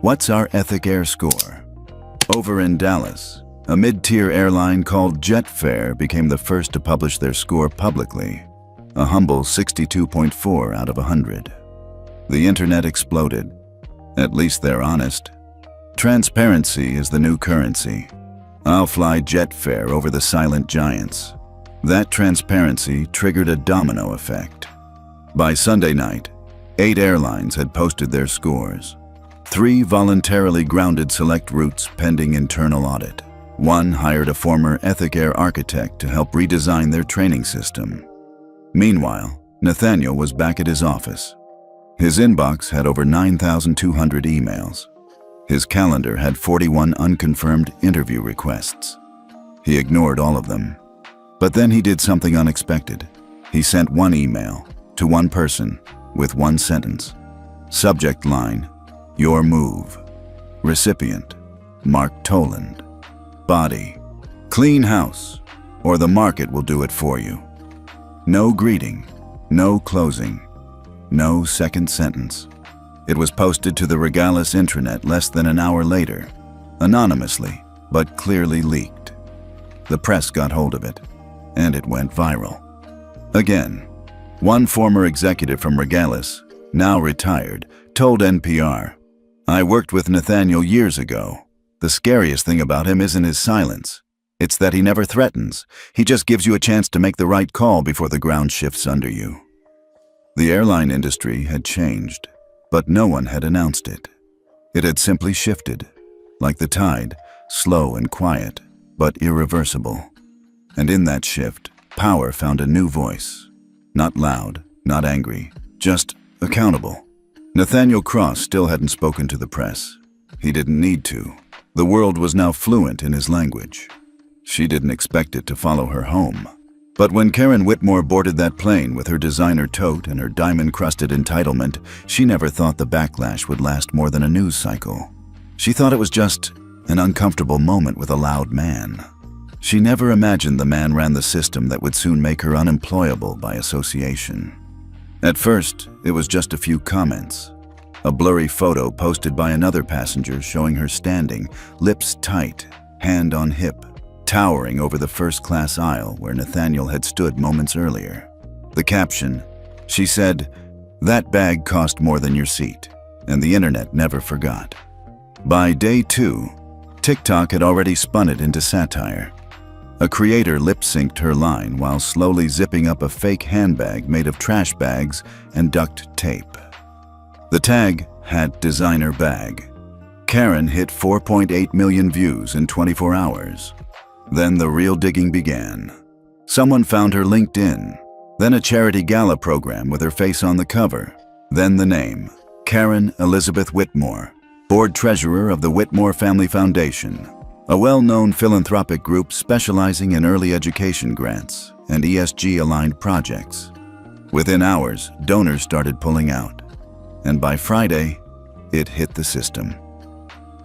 What's our Ethic Air score? Over in Dallas, a mid-tier airline called Jetfare became the first to publish their score publicly, a humble 62.4 out of 100. The internet exploded. At least they're honest. Transparency is the new currency. I'll fly Jetfare over the silent giants. That transparency triggered a domino effect. By Sunday night, 8 airlines had posted their scores. 3 voluntarily grounded select routes pending internal audit. 1 hired a former Ethic Air architect to help redesign their training system. Meanwhile, Nathaniel was back at his office. His inbox had over 9,200 emails. His calendar had 41 unconfirmed interview requests. He ignored all of them. But then he did something unexpected. He sent 1 email to 1 person with 1 sentence. Subject line, your move. Recipient, Mark Toland. Body, clean house, or the market will do it for you. No greeting, no closing. No second sentence. It was posted to the Regalis intranet less than an hour later, anonymously, but clearly leaked. The press got hold of it, and it went viral. Again, one former executive from Regalis, now retired, told NPR, I worked with Nathaniel years ago. The scariest thing about him isn't his silence. It's that he never threatens. He just gives you a chance to make the right call before the ground shifts under you. The airline industry had changed, but no one had announced it. It had simply shifted, like the tide, slow and quiet, but irreversible. And in that shift, power found a new voice. Not loud, not angry, just accountable. Nathaniel Cross still hadn't spoken to the press. He didn't need to. The world was now fluent in his language. She didn't expect it to follow her home. But when Karen Whitmore boarded that plane with her designer tote and her diamond-crusted entitlement, she never thought the backlash would last more than a news cycle. She thought it was just an uncomfortable moment with a loud man. She never imagined the man ran the system that would soon make her unemployable by association. At first, it was just a few comments. A blurry photo posted by another passenger showing her standing, lips tight, hand on hip, towering over the first-class aisle where Nathaniel had stood moments earlier. The caption, she said, "That bag cost more than your seat," and the internet never forgot. By day 2, TikTok had already spun it into satire. A creator lip-synced her line while slowly zipping up a fake handbag made of trash bags and duct tape. The tag had designer bag. Karen hit 4.8 million views in 24 hours. Then the real digging began. Someone found her LinkedIn, then a charity gala program with her face on the cover, then the name, Karen Elizabeth Whitmore, board treasurer of the Whitmore Family Foundation, a well-known philanthropic group specializing in early education grants and ESG-aligned projects. Within hours, donors started pulling out, and by Friday, it hit the system.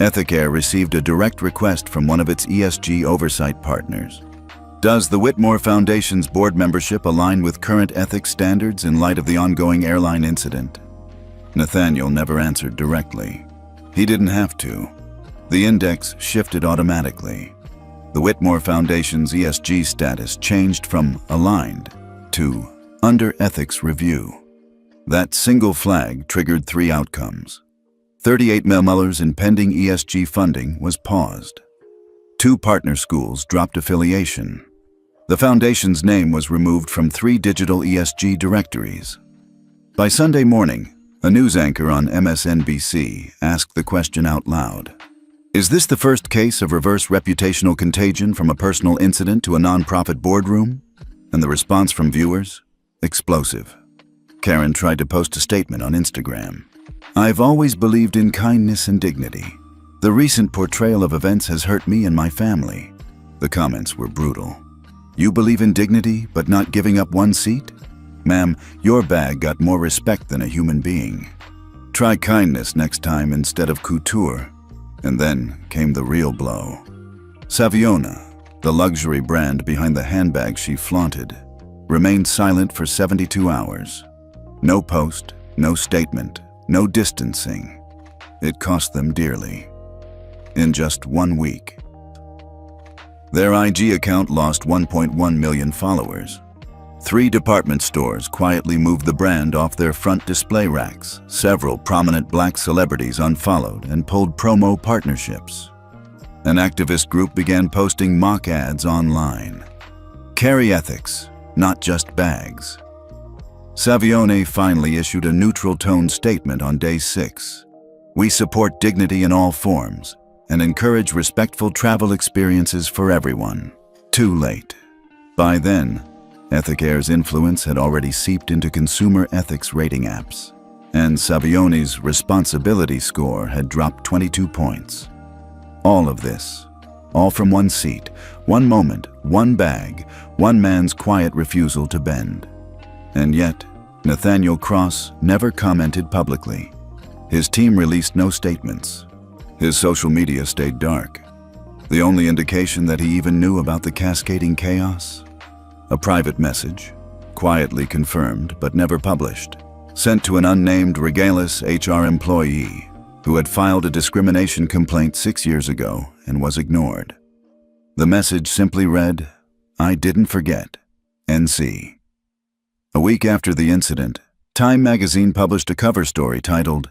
Ethicare received a direct request from one of its ESG oversight partners. Does the Whitmore Foundation's board membership align with current ethics standards in light of the ongoing airline incident? Nathaniel never answered directly. He didn't have to. The index shifted automatically. The Whitmore Foundation's ESG status changed from aligned to under ethics review. That single flag triggered 3 outcomes. $38 million in pending ESG funding was paused. 2 partner schools dropped affiliation. The foundation's name was removed from 3 digital ESG directories. By Sunday morning, a news anchor on MSNBC asked the question out loud. Is this the first case of reverse reputational contagion from a personal incident to a nonprofit boardroom? And the response from viewers? Explosive. Karen tried to post a statement on Instagram. I've always believed in kindness and dignity. The recent portrayal of events has hurt me and my family. The comments were brutal. You believe in dignity, but not giving up 1 seat? Ma'am, your bag got more respect than a human being. Try kindness next time instead of couture. And then came the real blow. Saviona, the luxury brand behind the handbag she flaunted, remained silent for 72 hours. No post, no statement, no distancing. It cost them dearly. In just 1 week. Their IG account lost 1.1 million followers. 3 department stores quietly moved the brand off their front display racks. Several prominent black celebrities unfollowed and pulled promo partnerships. An activist group began posting mock ads online. Carry ethics, not just bags. Savione finally issued a neutral-toned statement on day 6. We support dignity in all forms and encourage respectful travel experiences for everyone. Too late. By then, Ethicare's influence had already seeped into consumer ethics rating apps, and Savione's responsibility score had dropped 22 points. All of this, all from 1 seat, 1 moment, 1 bag, 1 man's quiet refusal to bend. And yet, Nathaniel Cross never commented publicly. His team released no statements. His social media stayed dark. The only indication that he even knew about the cascading chaos? A private message, quietly confirmed but never published, sent to an unnamed Regalis HR employee who had filed a discrimination complaint 6 years ago and was ignored. The message simply read, I didn't forget, NC. A week after the incident, Time magazine published a cover story titled,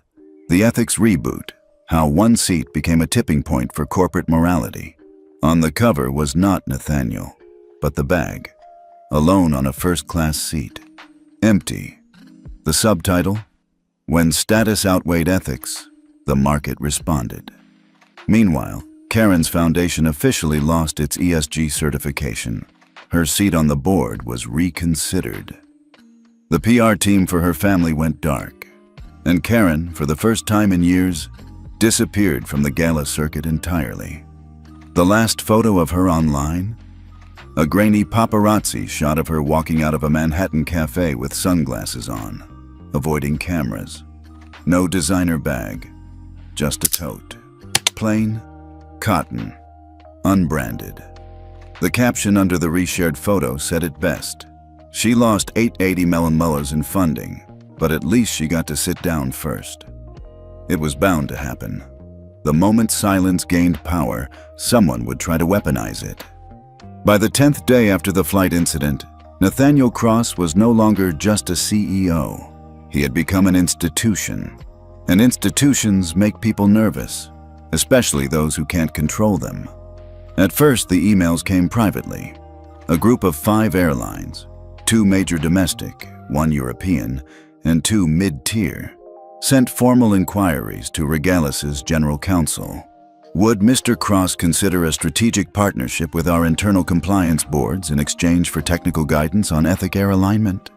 The Ethics Reboot, How 1 Seat Became a Tipping Point for Corporate Morality. On the cover was not Nathaniel, but the bag, alone on a first-class seat, empty. The subtitle, When Status Outweighed Ethics, the Market Responded. Meanwhile, Karen's foundation officially lost its ESG certification. Her seat on the board was reconsidered. The PR team for her family went dark, and Karen, for the first time in years, disappeared from the gala circuit entirely. The last photo of her online? A grainy paparazzi shot of her walking out of a Manhattan cafe with sunglasses on, avoiding cameras. No designer bag, just a tote. Plain, cotton, unbranded. The caption under the reshared photo said it best. She lost $880 million in funding, but at least she got to sit down first. It was bound to happen. The moment silence gained power, someone would try to weaponize it. By the 10th day after the flight incident, Nathaniel Cross was no longer just a CEO. He had become an institution. And institutions make people nervous, especially those who can't control them. At first, the emails came privately. A group of 5 airlines, 2 major domestic, 1 European, and 2 mid-tier, sent formal inquiries to Regalis's general counsel. Would Mr. Cross consider a strategic partnership with our internal compliance boards in exchange for technical guidance on Ethic Air alignment?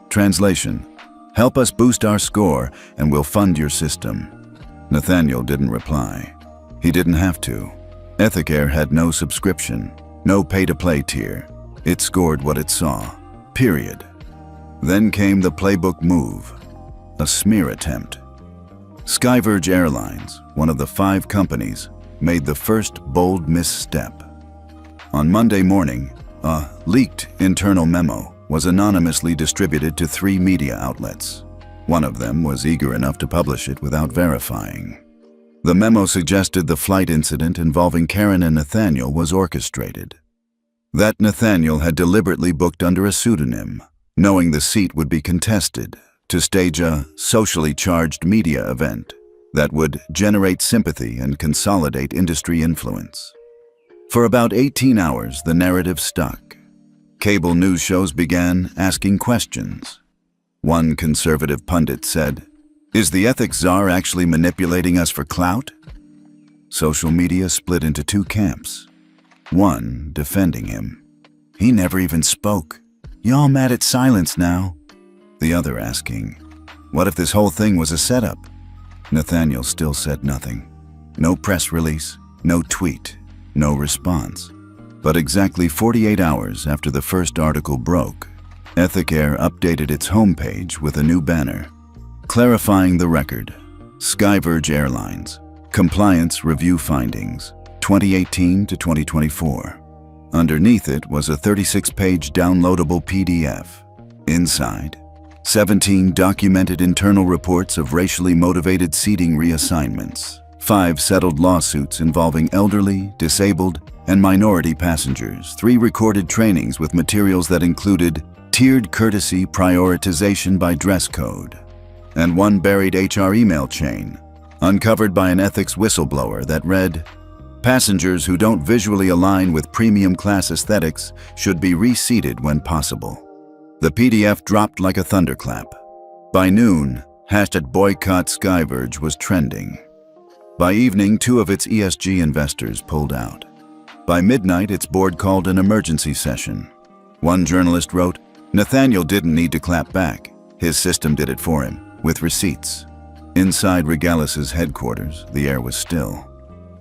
Translation: help us boost our score and we'll fund your system. Nathaniel didn't reply. He didn't have to. Ethic Air had no subscription, no pay-to-play tier. It scored what it saw, period. Then came the playbook move, a smear attempt. Skyverge Airlines, one of the 5 companies, made the first bold misstep. On Monday morning, a leaked internal memo was anonymously distributed to 3 media outlets. One of them was eager enough to publish it without verifying. The memo suggested the flight incident involving Karen and Nathaniel was orchestrated. That Nathaniel had deliberately booked under a pseudonym, knowing the seat would be contested, to stage a socially charged media event that would generate sympathy and consolidate industry influence. For about 18 hours, the narrative stuck. Cable news shows began asking questions. One conservative pundit said, "Is the ethics czar actually manipulating us for clout?" Social media split into 2 camps. One defending him. "He never even spoke. Y'all mad at silence now?" The other asking, "What if this whole thing was a setup?" Nathaniel still said nothing. No press release, no tweet, no response. But exactly 48 hours after the first article broke, Ethic Air updated its homepage with a new banner, clarifying the record: Skyverge Airlines, Compliance Review Findings, 2018 to 2024. Underneath it was a 36-page downloadable PDF. Inside, 17 documented internal reports of racially motivated seating reassignments, 5 settled lawsuits involving elderly, disabled, and minority passengers, 3 recorded trainings with materials that included tiered courtesy prioritization by dress code, and 1 buried HR email chain, uncovered by an ethics whistleblower that read, "Passengers who don't visually align with premium class aesthetics should be reseated when possible." The PDF dropped like a thunderclap. By noon, #BoycottSkyverge was trending. By evening, 2 of its ESG investors pulled out. By midnight, its board called an emergency session. One journalist wrote, "Nathaniel didn't need to clap back. His system did it for him, with receipts." Inside Regalis's headquarters, the air was still.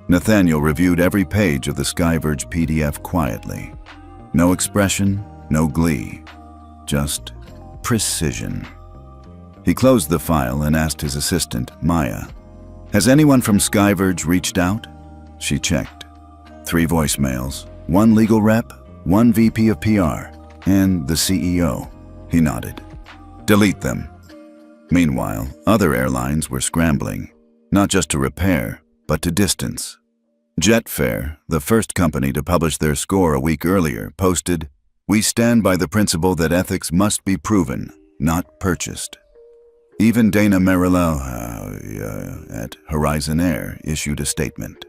Nathaniel reviewed every page of the Skyverge PDF quietly. No expression, no glee, just precision. He closed the file and asked his assistant, Maya, "Has anyone from Skyverge reached out?" She checked. 3 voicemails, 1 legal rep, 1 VP of PR, and the CEO. He nodded. "Delete them." Meanwhile, other airlines were scrambling, not just to repair, but to distance. Jetfair, the first company to publish their score a week earlier, posted, "We stand by the principle that ethics must be proven, not purchased." Even Dana Merillo at Horizon Air issued a statement.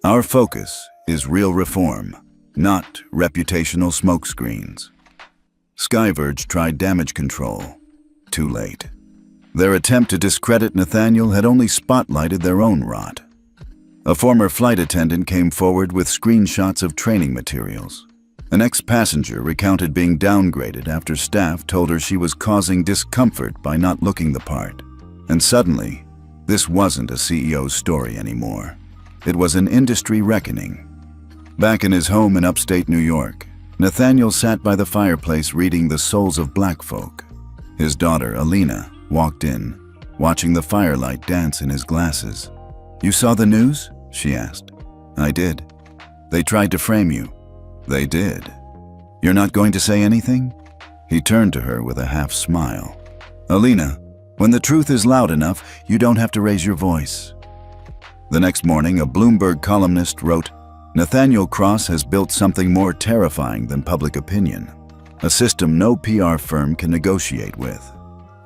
"Our focus is real reform, not reputational smokescreens." Skyverge tried damage control. Too late. Their attempt to discredit Nathaniel had only spotlighted their own rot. A former flight attendant came forward with screenshots of training materials. An ex-passenger recounted being downgraded after staff told her she was causing discomfort by not looking the part. And suddenly, this wasn't a CEO's story anymore. It was an industry reckoning. Back in his home in upstate New York, Nathaniel sat by the fireplace reading The Souls of Black Folk. His daughter, Alina, walked in, watching the firelight dance in his glasses. "You saw the news?" she asked. "I did." "They tried to frame you." "They did." "You're not going to say anything?" He turned to her with a half smile. "Alina, when the truth is loud enough, you don't have to raise your voice." The next morning, a Bloomberg columnist wrote, "Nathaniel Cross has built something more terrifying than public opinion, a system no PR firm can negotiate with."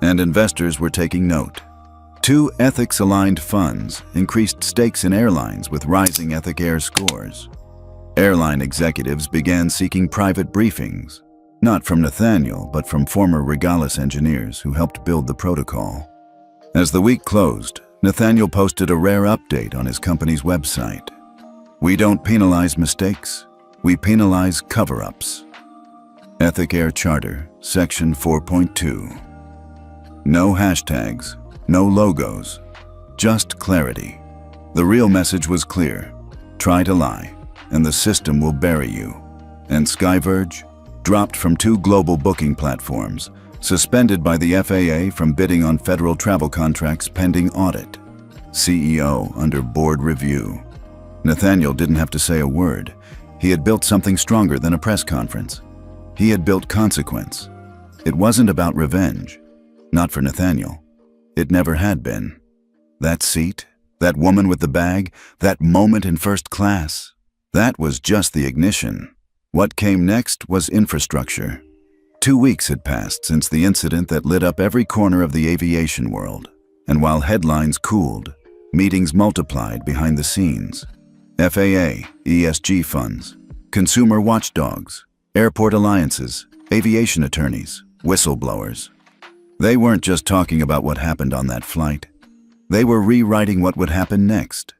And investors were taking note. Two ethics-aligned funds increased stakes in airlines with rising Ethic Air scores. Airline executives began seeking private briefings, not from Nathaniel, but from former Regalis engineers who helped build the protocol. As the week closed, Nathaniel posted a rare update on his company's website. "We don't penalize mistakes, we penalize cover-ups." Ethic Air Charter, Section 4.2. No hashtags, no logos, just clarity. The real message was clear: try to lie, and the system will bury you. And Skyverge, dropped from 2 global booking platforms, suspended by the FAA from bidding on federal travel contracts pending audit. CEO under board review. Nathaniel didn't have to say a word. He had built something stronger than a press conference. He had built consequence. It wasn't about revenge. Not for Nathaniel. It never had been. That seat, that woman with the bag, that moment in first class, that was just the ignition. What came next was infrastructure. 2 weeks had passed since the incident that lit up every corner of the aviation world. And while headlines cooled, meetings multiplied behind the scenes. FAA, ESG funds, consumer watchdogs, airport alliances, aviation attorneys, whistleblowers. They weren't just talking about what happened on that flight. They were rewriting what would happen next.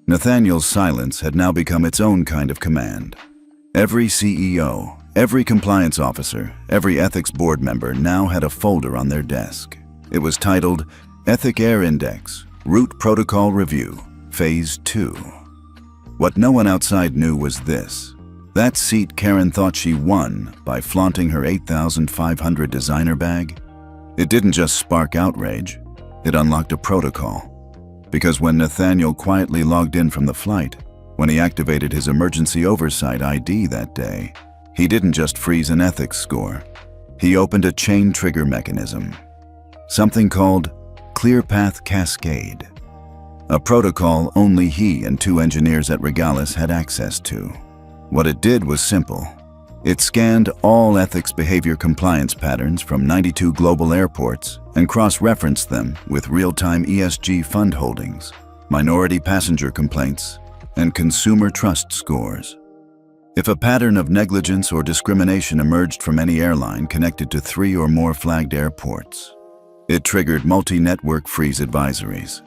Nathaniel's silence had now become its own kind of command. Every CEO, every compliance officer, every ethics board member now had a folder on their desk. It was titled Ethic Air Index, Route Protocol Review, Phase 2. What no one outside knew was this. That seat Karen thought she won by flaunting her $8,500 designer bag, it didn't just spark outrage, it unlocked a protocol. Because when Nathaniel quietly logged in from the flight, when he activated his emergency oversight ID that day, he didn't just freeze an ethics score. He opened a chain trigger mechanism. Something called Clear Path Cascade. A protocol only he and 2 engineers at Regalis had access to. What it did was simple. It scanned all ethics behavior compliance patterns from 92 global airports and cross-referenced them with real-time ESG fund holdings, minority passenger complaints, and consumer trust scores. If a pattern of negligence or discrimination emerged from any airline connected to 3 or more flagged airports, it triggered multi-network freeze advisories.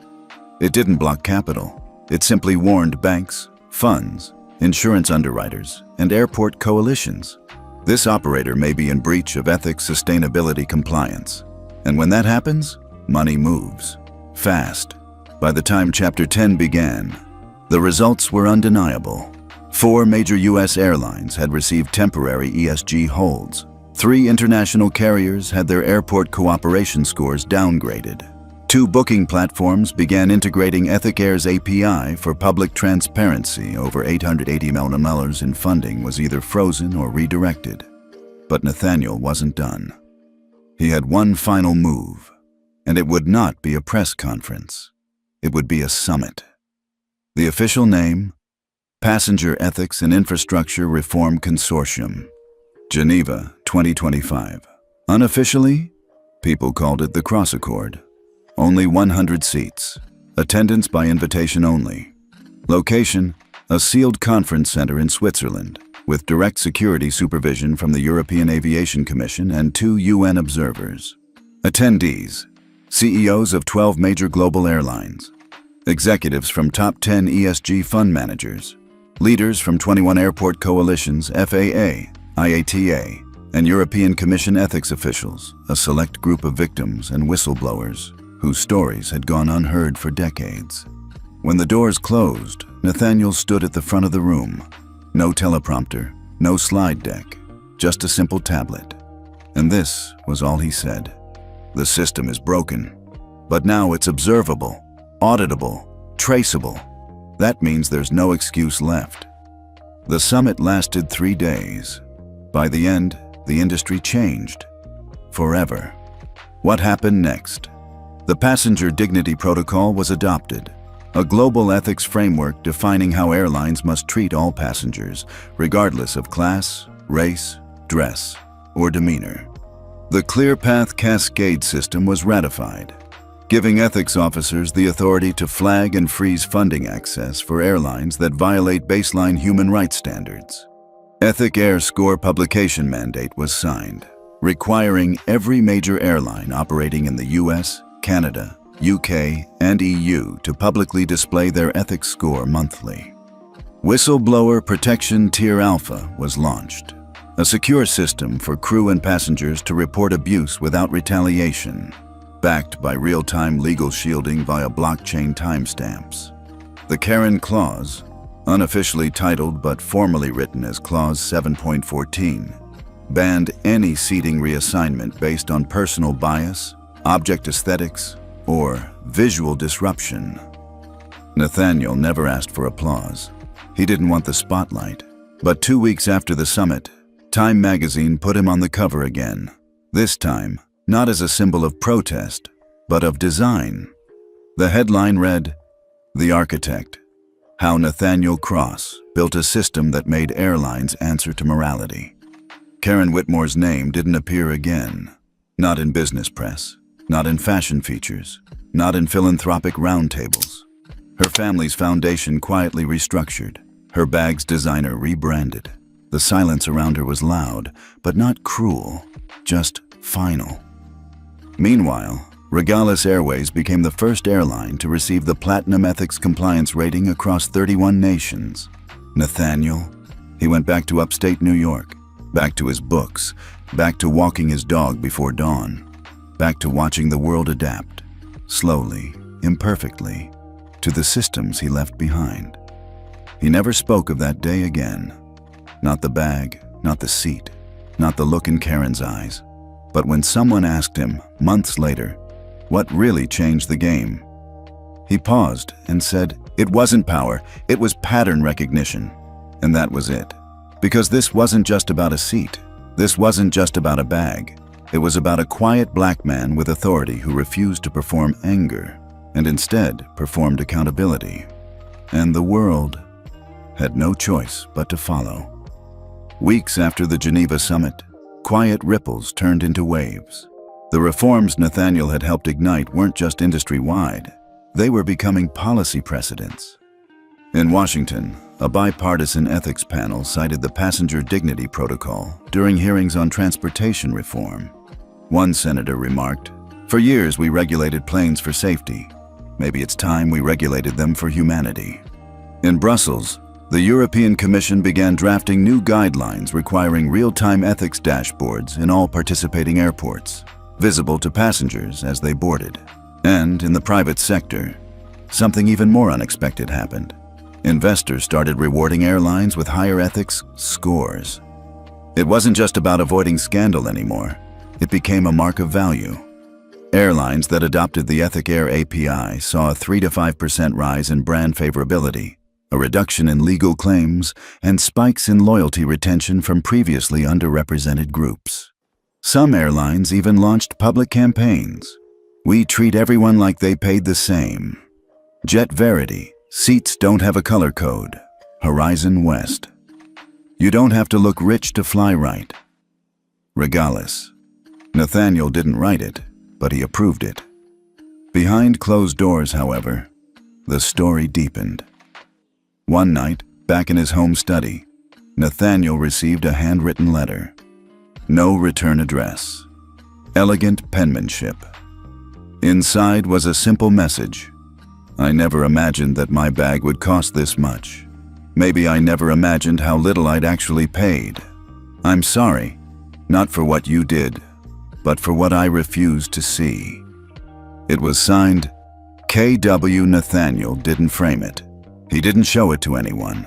It didn't block capital. It simply warned banks, funds, insurance underwriters, and airport coalitions. This operator may be in breach of ethics sustainability compliance. And when that happens, money moves. Fast. By the time Chapter 10 began, the results were undeniable. 4 major U.S. airlines had received temporary ESG holds. 3 international carriers had their airport cooperation scores downgraded. 2 booking platforms began integrating Ethic Air's API for public transparency. Over $880 million in funding was either frozen or redirected. But Nathaniel wasn't done. He had one final move, and it would not be a press conference. It would be a summit. The official name, Passenger Ethics and Infrastructure Reform Consortium, Geneva, 2025. Unofficially, people called it the Cross Accord. Only 100 seats. Attendance by invitation only. Location, a sealed conference center in Switzerland, with direct security supervision from the European Aviation Commission and 2 UN observers. Attendees, CEOs of 12 major global airlines, executives from top 10 ESG fund managers, leaders from 21 airport coalitions, FAA, IATA, and European Commission ethics officials, a select group of victims and whistleblowers whose stories had gone unheard for decades. When the doors closed, Nathaniel stood at the front of the room. No teleprompter, no slide deck, just a simple tablet. And this was all he said. The system is broken, but now it's observable, auditable, traceable. That means there's no excuse left. The summit lasted 3 days. By the end, the industry changed. Forever. What happened next? The Passenger Dignity Protocol was adopted. a global ethics framework defining how airlines must treat all passengers, regardless of class, race, dress, or demeanor. The ClearPath Cascade system was ratified, giving ethics officers the authority to flag and freeze funding access for airlines that violate baseline human rights standards. Ethic Air Score publication mandate was signed, requiring every major airline operating in the US, Canada, UK, and EU to publicly display their ethics score monthly. Whistleblower Protection Tier Alpha was launched, a secure system for crew and passengers to report abuse without retaliation, backed by real-time legal shielding via blockchain timestamps. The Karen Clause, unofficially titled but formally written as Clause 7.14, banned any seating reassignment based on personal bias, object aesthetics, or visual disruption. Nathaniel never asked for applause. He didn't want the spotlight. But 2 weeks after the summit, Time magazine put him on the cover again. This time, not as a symbol of protest, but of design. The headline read, "The Architect: How Nathaniel Cross Built a System That Made Airlines Answer to Morality." Karen Whitmore's name didn't appear again. Not in business press, not in fashion features, not in philanthropic roundtables. Her family's foundation quietly restructured, her bag's designer rebranded. The silence around her was loud, but not cruel, just final. Meanwhile, Regalis Airways became the first airline to receive the Platinum Ethics Compliance rating across 31 nations. Nathaniel, he went back to upstate New York, back to his books, back to walking his dog before dawn, back to watching the world adapt, slowly, imperfectly, to the systems he left behind. He never spoke of that day again. Not the bag, not the seat, not the look in Karen's eyes. But when someone asked him, months later, what really changed the game, he paused and said, it wasn't power, it was pattern recognition. And that was it. Because this wasn't just about a seat. This wasn't just about a bag. It was about a quiet black man with authority who refused to perform anger and instead performed accountability. And the world had no choice but to follow. Weeks after the Geneva summit, quiet ripples turned into waves. The reforms Nathaniel had helped ignite weren't just industry-wide. They were becoming policy precedents. In Washington, a bipartisan ethics panel cited the Passenger Dignity Protocol during hearings on transportation reform. One senator remarked, "For years we regulated planes for safety. Maybe it's time we regulated them for humanity." In Brussels, the European Commission began drafting new guidelines requiring real-time ethics dashboards in all participating airports, visible to passengers as they boarded. And in the private sector, something even more unexpected happened. Investors started rewarding airlines with higher ethics scores. It wasn't just about avoiding scandal anymore. It became a mark of value. Airlines that adopted the Ethic Air API saw a 3 to 5% rise in brand favorability, a reduction in legal claims, and spikes in loyalty retention from previously underrepresented groups. Some airlines even launched public campaigns. "We treat everyone like they paid the same." Jet Verity, "Seats don't have a color code." Horizon West, "You don't have to look rich to fly right." Regalis, Nathaniel didn't write it, but he approved it. Behind closed doors, however, the story deepened. One night, back in his home study, Nathaniel received a handwritten letter. No return address. Elegant penmanship. Inside was a simple message. "I never imagined that my bag would cost this much. Maybe I never imagined how little I'd actually paid. I'm sorry, not for what you did, but for what I refused to see." It was signed, K.W. Nathaniel didn't frame it. He didn't show it to anyone.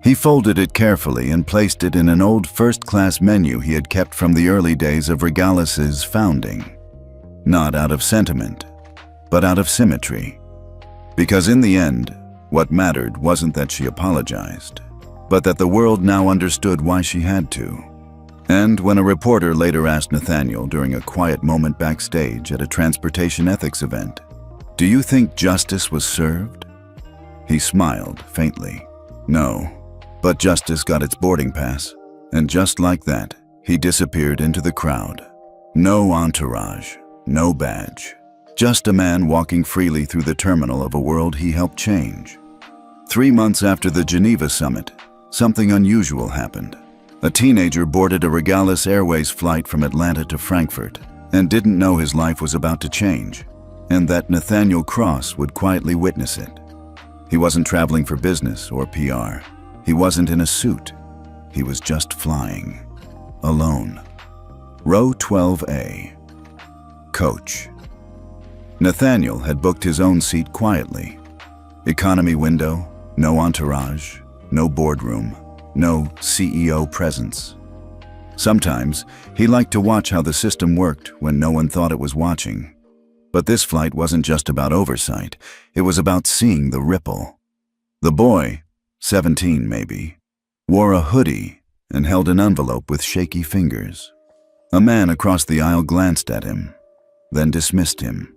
He folded it carefully and placed it in an old first-class menu he had kept from the early days of Regalis's founding. Not out of sentiment, but out of symmetry. Because in the end, what mattered wasn't that she apologized, but that the world now understood why she had to. And when a reporter later asked Nathaniel during a quiet moment backstage at a transportation ethics event, "Do you think justice was served?" He smiled faintly. No, but justice got its boarding pass, and just like that, he disappeared into the crowd. No entourage, no badge, just a man walking freely through the terminal of a world he helped change. 3 months after the Geneva summit, something unusual happened. A teenager boarded a Regalis Airways flight from Atlanta to Frankfurt and didn't know his life was about to change, and that Nathaniel Cross would quietly witness it. He wasn't traveling for business or PR. He wasn't in a suit. He was just flying. Alone. Row 12A. Coach. Nathaniel had booked his own seat quietly. Economy window, no entourage, no boardroom, no CEO presence. Sometimes he liked to watch how the system worked when no one thought it was watching. But this flight wasn't just about oversight, it was about seeing the ripple. The boy, 17 maybe, wore a hoodie and held an envelope with shaky fingers. A man across the aisle glanced at him, then dismissed him.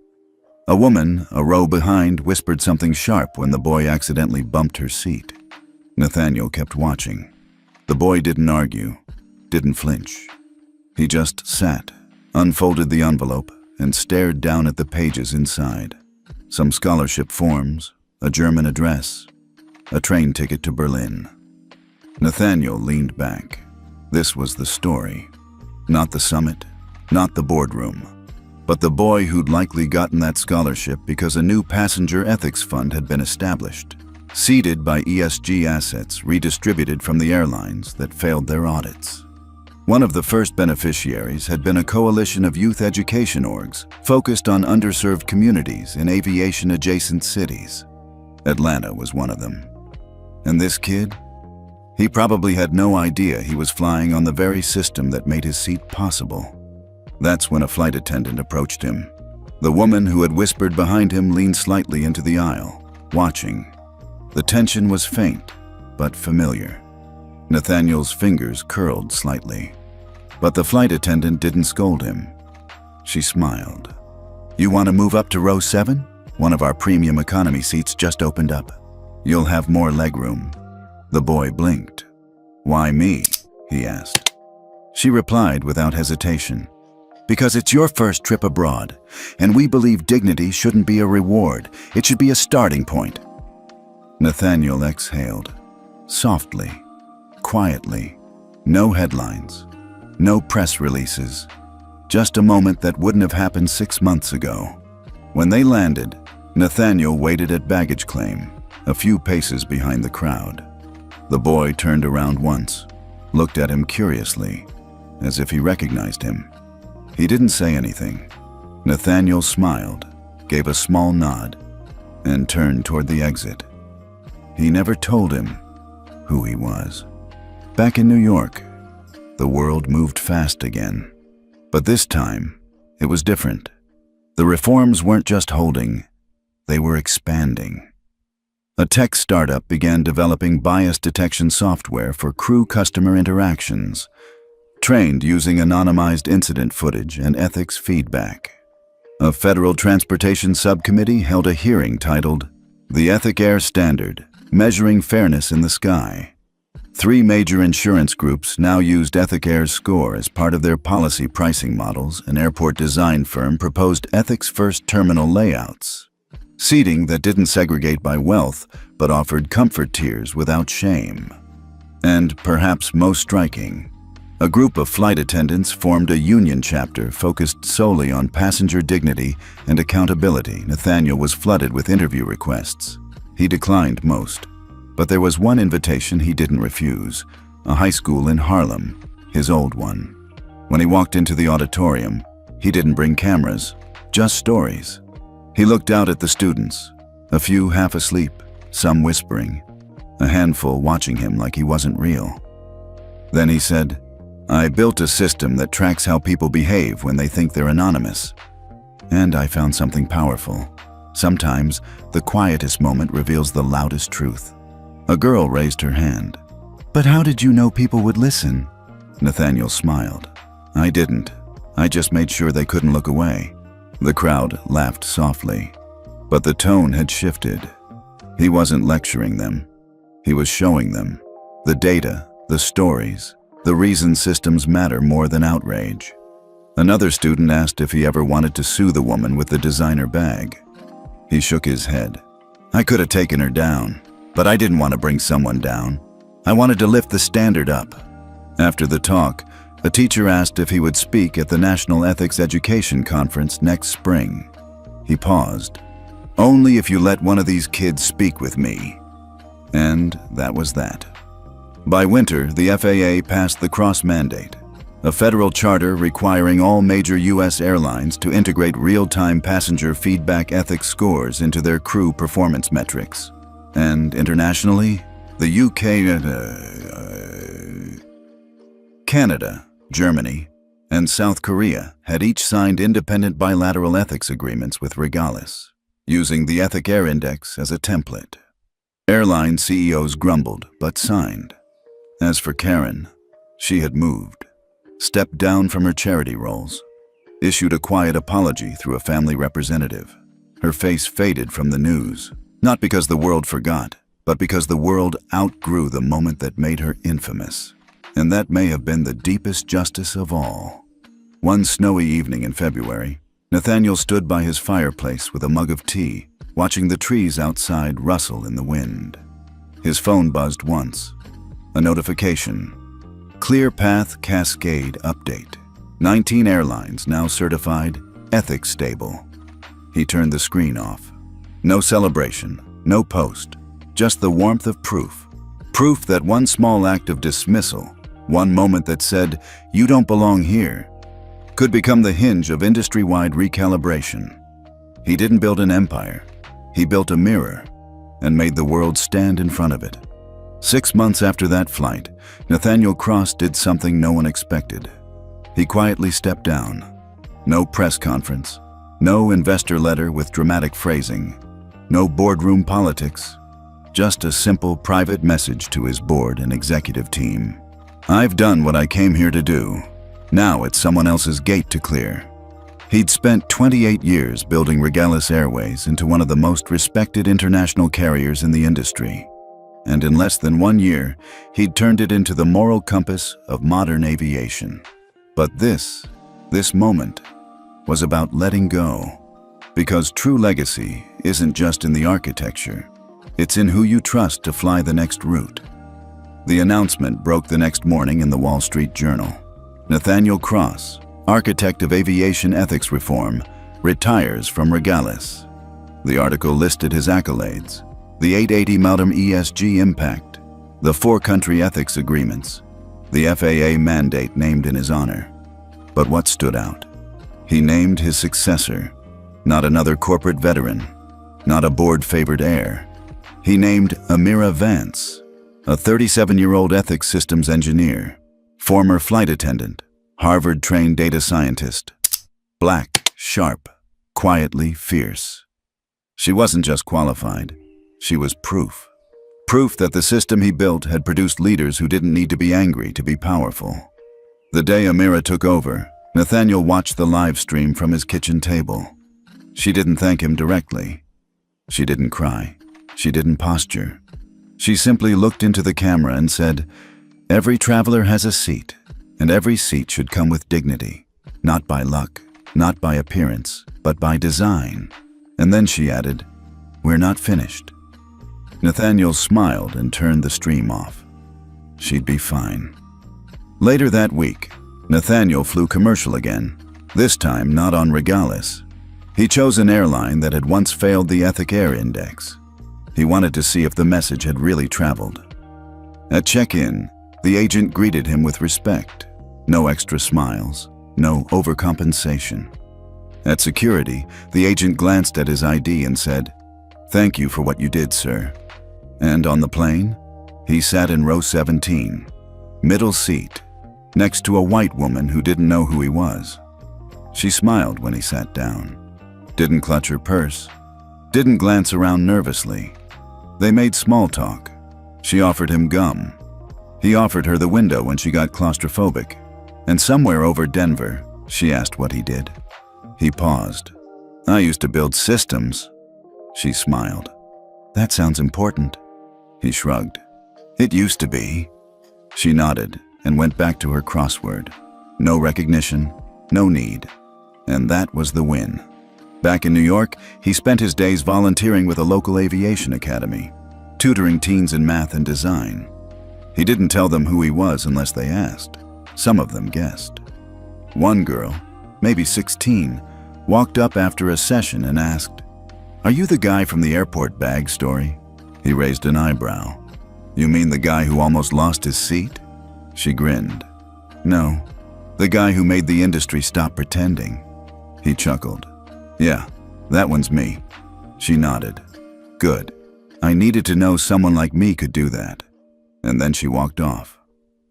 A woman, a row behind, whispered something sharp when the boy accidentally bumped her seat. Nathaniel kept watching. The boy didn't argue, didn't flinch. He just sat, unfolded the envelope, and stared down at the pages inside. Some scholarship forms, a German address, a train ticket to Berlin. Nathaniel leaned back. This was the story. Not the summit, not the boardroom, but the boy who'd likely gotten that scholarship because a new passenger ethics fund had been established, seeded by ESG assets redistributed from the airlines that failed their audits. One of the first beneficiaries had been a coalition of youth education orgs focused on underserved communities in aviation-adjacent cities. Atlanta was one of them. And this kid? He probably had no idea he was flying on the very system that made his seat possible. That's when a flight attendant approached him. The woman who had whispered behind him leaned slightly into the aisle, watching. The tension was faint, but familiar. Nathaniel's fingers curled slightly. But the flight attendant didn't scold him. She smiled. "You want to move up to row 7? One of our premium economy seats just opened up. You'll have more legroom." The boy blinked. "Why me?" he asked. She replied without hesitation. "Because it's your first trip abroad, and we believe dignity shouldn't be a reward. It should be a starting point." Nathaniel exhaled. Softly, quietly. No headlines, no press releases. Just a moment that wouldn't have happened 6 months ago. When they landed, Nathaniel waited at baggage claim, a few paces behind the crowd. The boy turned around once, looked at him curiously, as if he recognized him. He didn't say anything. Nathaniel smiled, gave a small nod, and turned toward the exit. He never told him who he was. Back in New York, the world moved fast again. But this time, it was different. The reforms weren't just holding, they were expanding. A tech startup began developing bias detection software for crew customer interactions, trained using anonymized incident footage and ethics feedback. A federal transportation subcommittee held a hearing titled, "The Ethic Air Standard, Measuring Fairness in the Sky." 3 major insurance groups now used Ethic Air's score as part of their policy pricing models. An airport design firm proposed ethics-first terminal layouts. Seating that didn't segregate by wealth, but offered comfort tiers without shame. And perhaps most striking, a group of flight attendants formed a union chapter focused solely on passenger dignity and accountability. Nathaniel was flooded with interview requests. He declined most. But there was one invitation he didn't refuse, a high school in Harlem, his old one. When he walked into the auditorium, he didn't bring cameras, just stories. He looked out at the students, a few half asleep, some whispering, a handful watching him like he wasn't real. Then he said, "I built a system that tracks how people behave when they think they're anonymous. And I found something powerful. Sometimes, the quietest moment reveals the loudest truth." A girl raised her hand. "But how did you know people would listen?" Nathaniel smiled. "I didn't. I just made sure they couldn't look away." The crowd laughed softly, but the tone had shifted. He wasn't lecturing them. He was showing them the data, the stories, the reason systems matter more than outrage. Another student asked if he ever wanted to sue the woman with the designer bag. He shook his head. I could have taken her down, but I didn't want to bring someone down. I wanted to lift the standard up. After the talk, a teacher asked if he would speak at the National Ethics Education Conference next spring. He paused. Only if you let one of these kids speak with me. And that was that. By winter, the FAA passed the Cross Mandate, a federal charter requiring all major U.S. airlines to integrate real-time passenger feedback ethics scores into their crew performance metrics. And internationally, the UK, Canada, Germany, and South Korea had each signed independent bilateral ethics agreements with Regalis, using the Ethic Air Index as a template. Airline CEOs grumbled, but signed. As for Karen, she had moved, stepped down from her charity roles, issued a quiet apology through a family representative. Her face faded from the news, not because the world forgot, but because the world outgrew the moment that made her infamous. And that may have been the deepest justice of all. One snowy evening in February, Nathaniel stood by his fireplace with a mug of tea, watching the trees outside rustle in the wind. His phone buzzed once. A notification. Clear Path Cascade Update. 19 airlines now certified ethics stable. He turned the screen off. No celebration, no post, just the warmth of proof. Proof that one small act of dismissal, one moment that said, "You don't belong here," could become the hinge of industry-wide recalibration. He didn't build an empire. He built a mirror and made the world stand in front of it. 6 months after that flight, Nathaniel Cross did something no one expected. He quietly stepped down. No press conference, no investor letter with dramatic phrasing, no boardroom politics, just a simple private message to his board and executive team. I've done what I came here to do. Now it's someone else's gate to clear. He'd spent 28 years building Regalis Airways into one of the most respected international carriers in the industry. And in less than 1 year, he'd turned it into the moral compass of modern aviation. But this moment, was about letting go. Because true legacy isn't just in the architecture, it's in who you trust to fly the next route. The announcement broke the next morning in the Wall Street Journal. Nathaniel Cross, architect of aviation ethics reform, retires from Regalis. The article listed his accolades: the 880 Maltem ESG impact, the 4-country ethics agreements, the FAA mandate named in his honor. But what stood out? He named his successor, not another corporate veteran, not a board-favored heir. He named Amira Vance, a 37-year-old ethics systems engineer, former flight attendant, Harvard-trained data scientist, black, sharp, quietly fierce. She wasn't just qualified, she was proof. Proof that the system he built had produced leaders who didn't need to be angry to be powerful. The day Amira took over, Nathaniel watched the live stream from his kitchen table. She didn't thank him directly. She didn't cry. She didn't posture. She simply looked into the camera and said, "Every traveler has a seat, and every seat should come with dignity, not by luck, not by appearance, but by design." And then she added, "We're not finished." Nathaniel smiled and turned the stream off. She'd be fine. Later that week, Nathaniel flew commercial again, this time not on Regalis. He chose an airline that had once failed the Ethic Air Index. He wanted to see if the message had really traveled. At check-in, the agent greeted him with respect. No extra smiles, no overcompensation. At security, the agent glanced at his ID and said, "Thank you for what you did, sir." And on the plane, he sat in row 17, middle seat, next to a white woman who didn't know who he was. She smiled when he sat down, didn't clutch her purse, didn't glance around nervously. They made small talk. She offered him gum. He offered her the window when she got claustrophobic. And somewhere over Denver, she asked what he did. He paused. "I used to build systems." She smiled. That sounds important. He shrugged. It used to be. She nodded and went back to her crossword. No recognition, no need. And that was the win. Back in New York, he spent his days volunteering with a local aviation academy, tutoring teens in math and design. He didn't tell them who he was unless they asked. Some of them guessed. One girl, maybe 16, walked up after a session and asked, "Are you the guy from the airport bag story?" He raised an eyebrow. "You mean the guy who almost lost his seat?" She grinned. "No, the guy who made the industry stop pretending." He chuckled. "Yeah, that one's me." She nodded. "Good. I needed to know someone like me could do that." And then she walked off.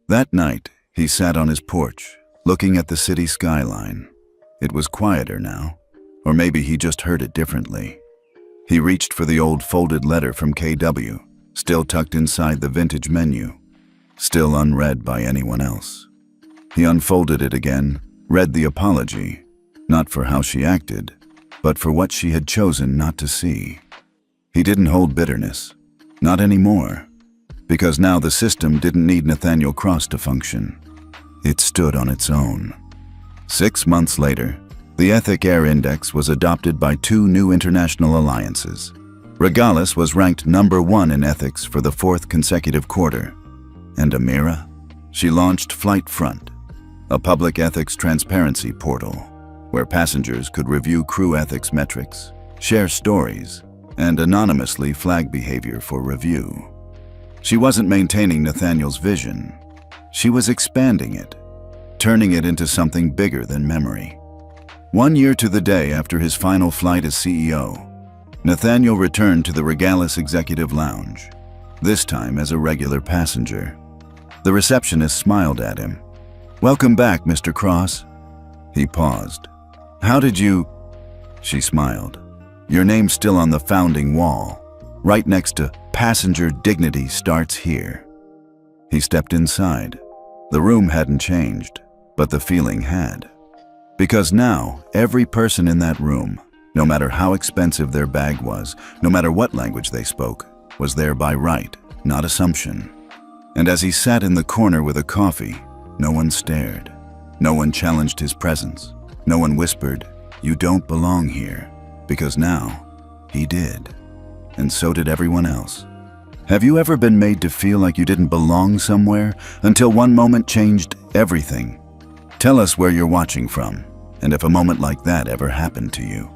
That night, he sat on his porch, looking at the city skyline. It was quieter now, or maybe he just heard it differently. He reached for the old folded letter from KW, still tucked inside the vintage menu, still unread by anyone else. He unfolded it again, read the apology, not for how she acted, but for what she had chosen not to see. He didn't hold bitterness, not anymore, because now the system didn't need Nathaniel Cross to function. It stood on its own. 6 months later, the Ethic Air Index was adopted by 2 new international alliances. Regalis was ranked #1 in ethics for the 4th consecutive quarter. And Amira? She launched Flight Front, a public ethics transparency portal, where passengers could review crew ethics metrics, share stories, and anonymously flag behavior for review. She wasn't maintaining Nathaniel's vision. She was expanding it, turning it into something bigger than memory. 1 year to the day after his final flight as CEO, Nathaniel returned to the Regalis Executive Lounge, this time as a regular passenger. The receptionist smiled at him. "Welcome back, Mr. Cross." He paused. "How did you—" She smiled. "Your name's still on the founding wall, right next to Passenger Dignity Starts Here." He stepped inside. The room hadn't changed, but the feeling had. Because now, every person in that room, no matter how expensive their bag was, no matter what language they spoke, was there by right, not assumption. And as he sat in the corner with a coffee, no one stared. No one challenged his presence. No one whispered, "You don't belong here," because now, he did. And so did everyone else. Have you ever been made to feel like you didn't belong somewhere until one moment changed everything? Tell us where you're watching from, and if a moment like that ever happened to you.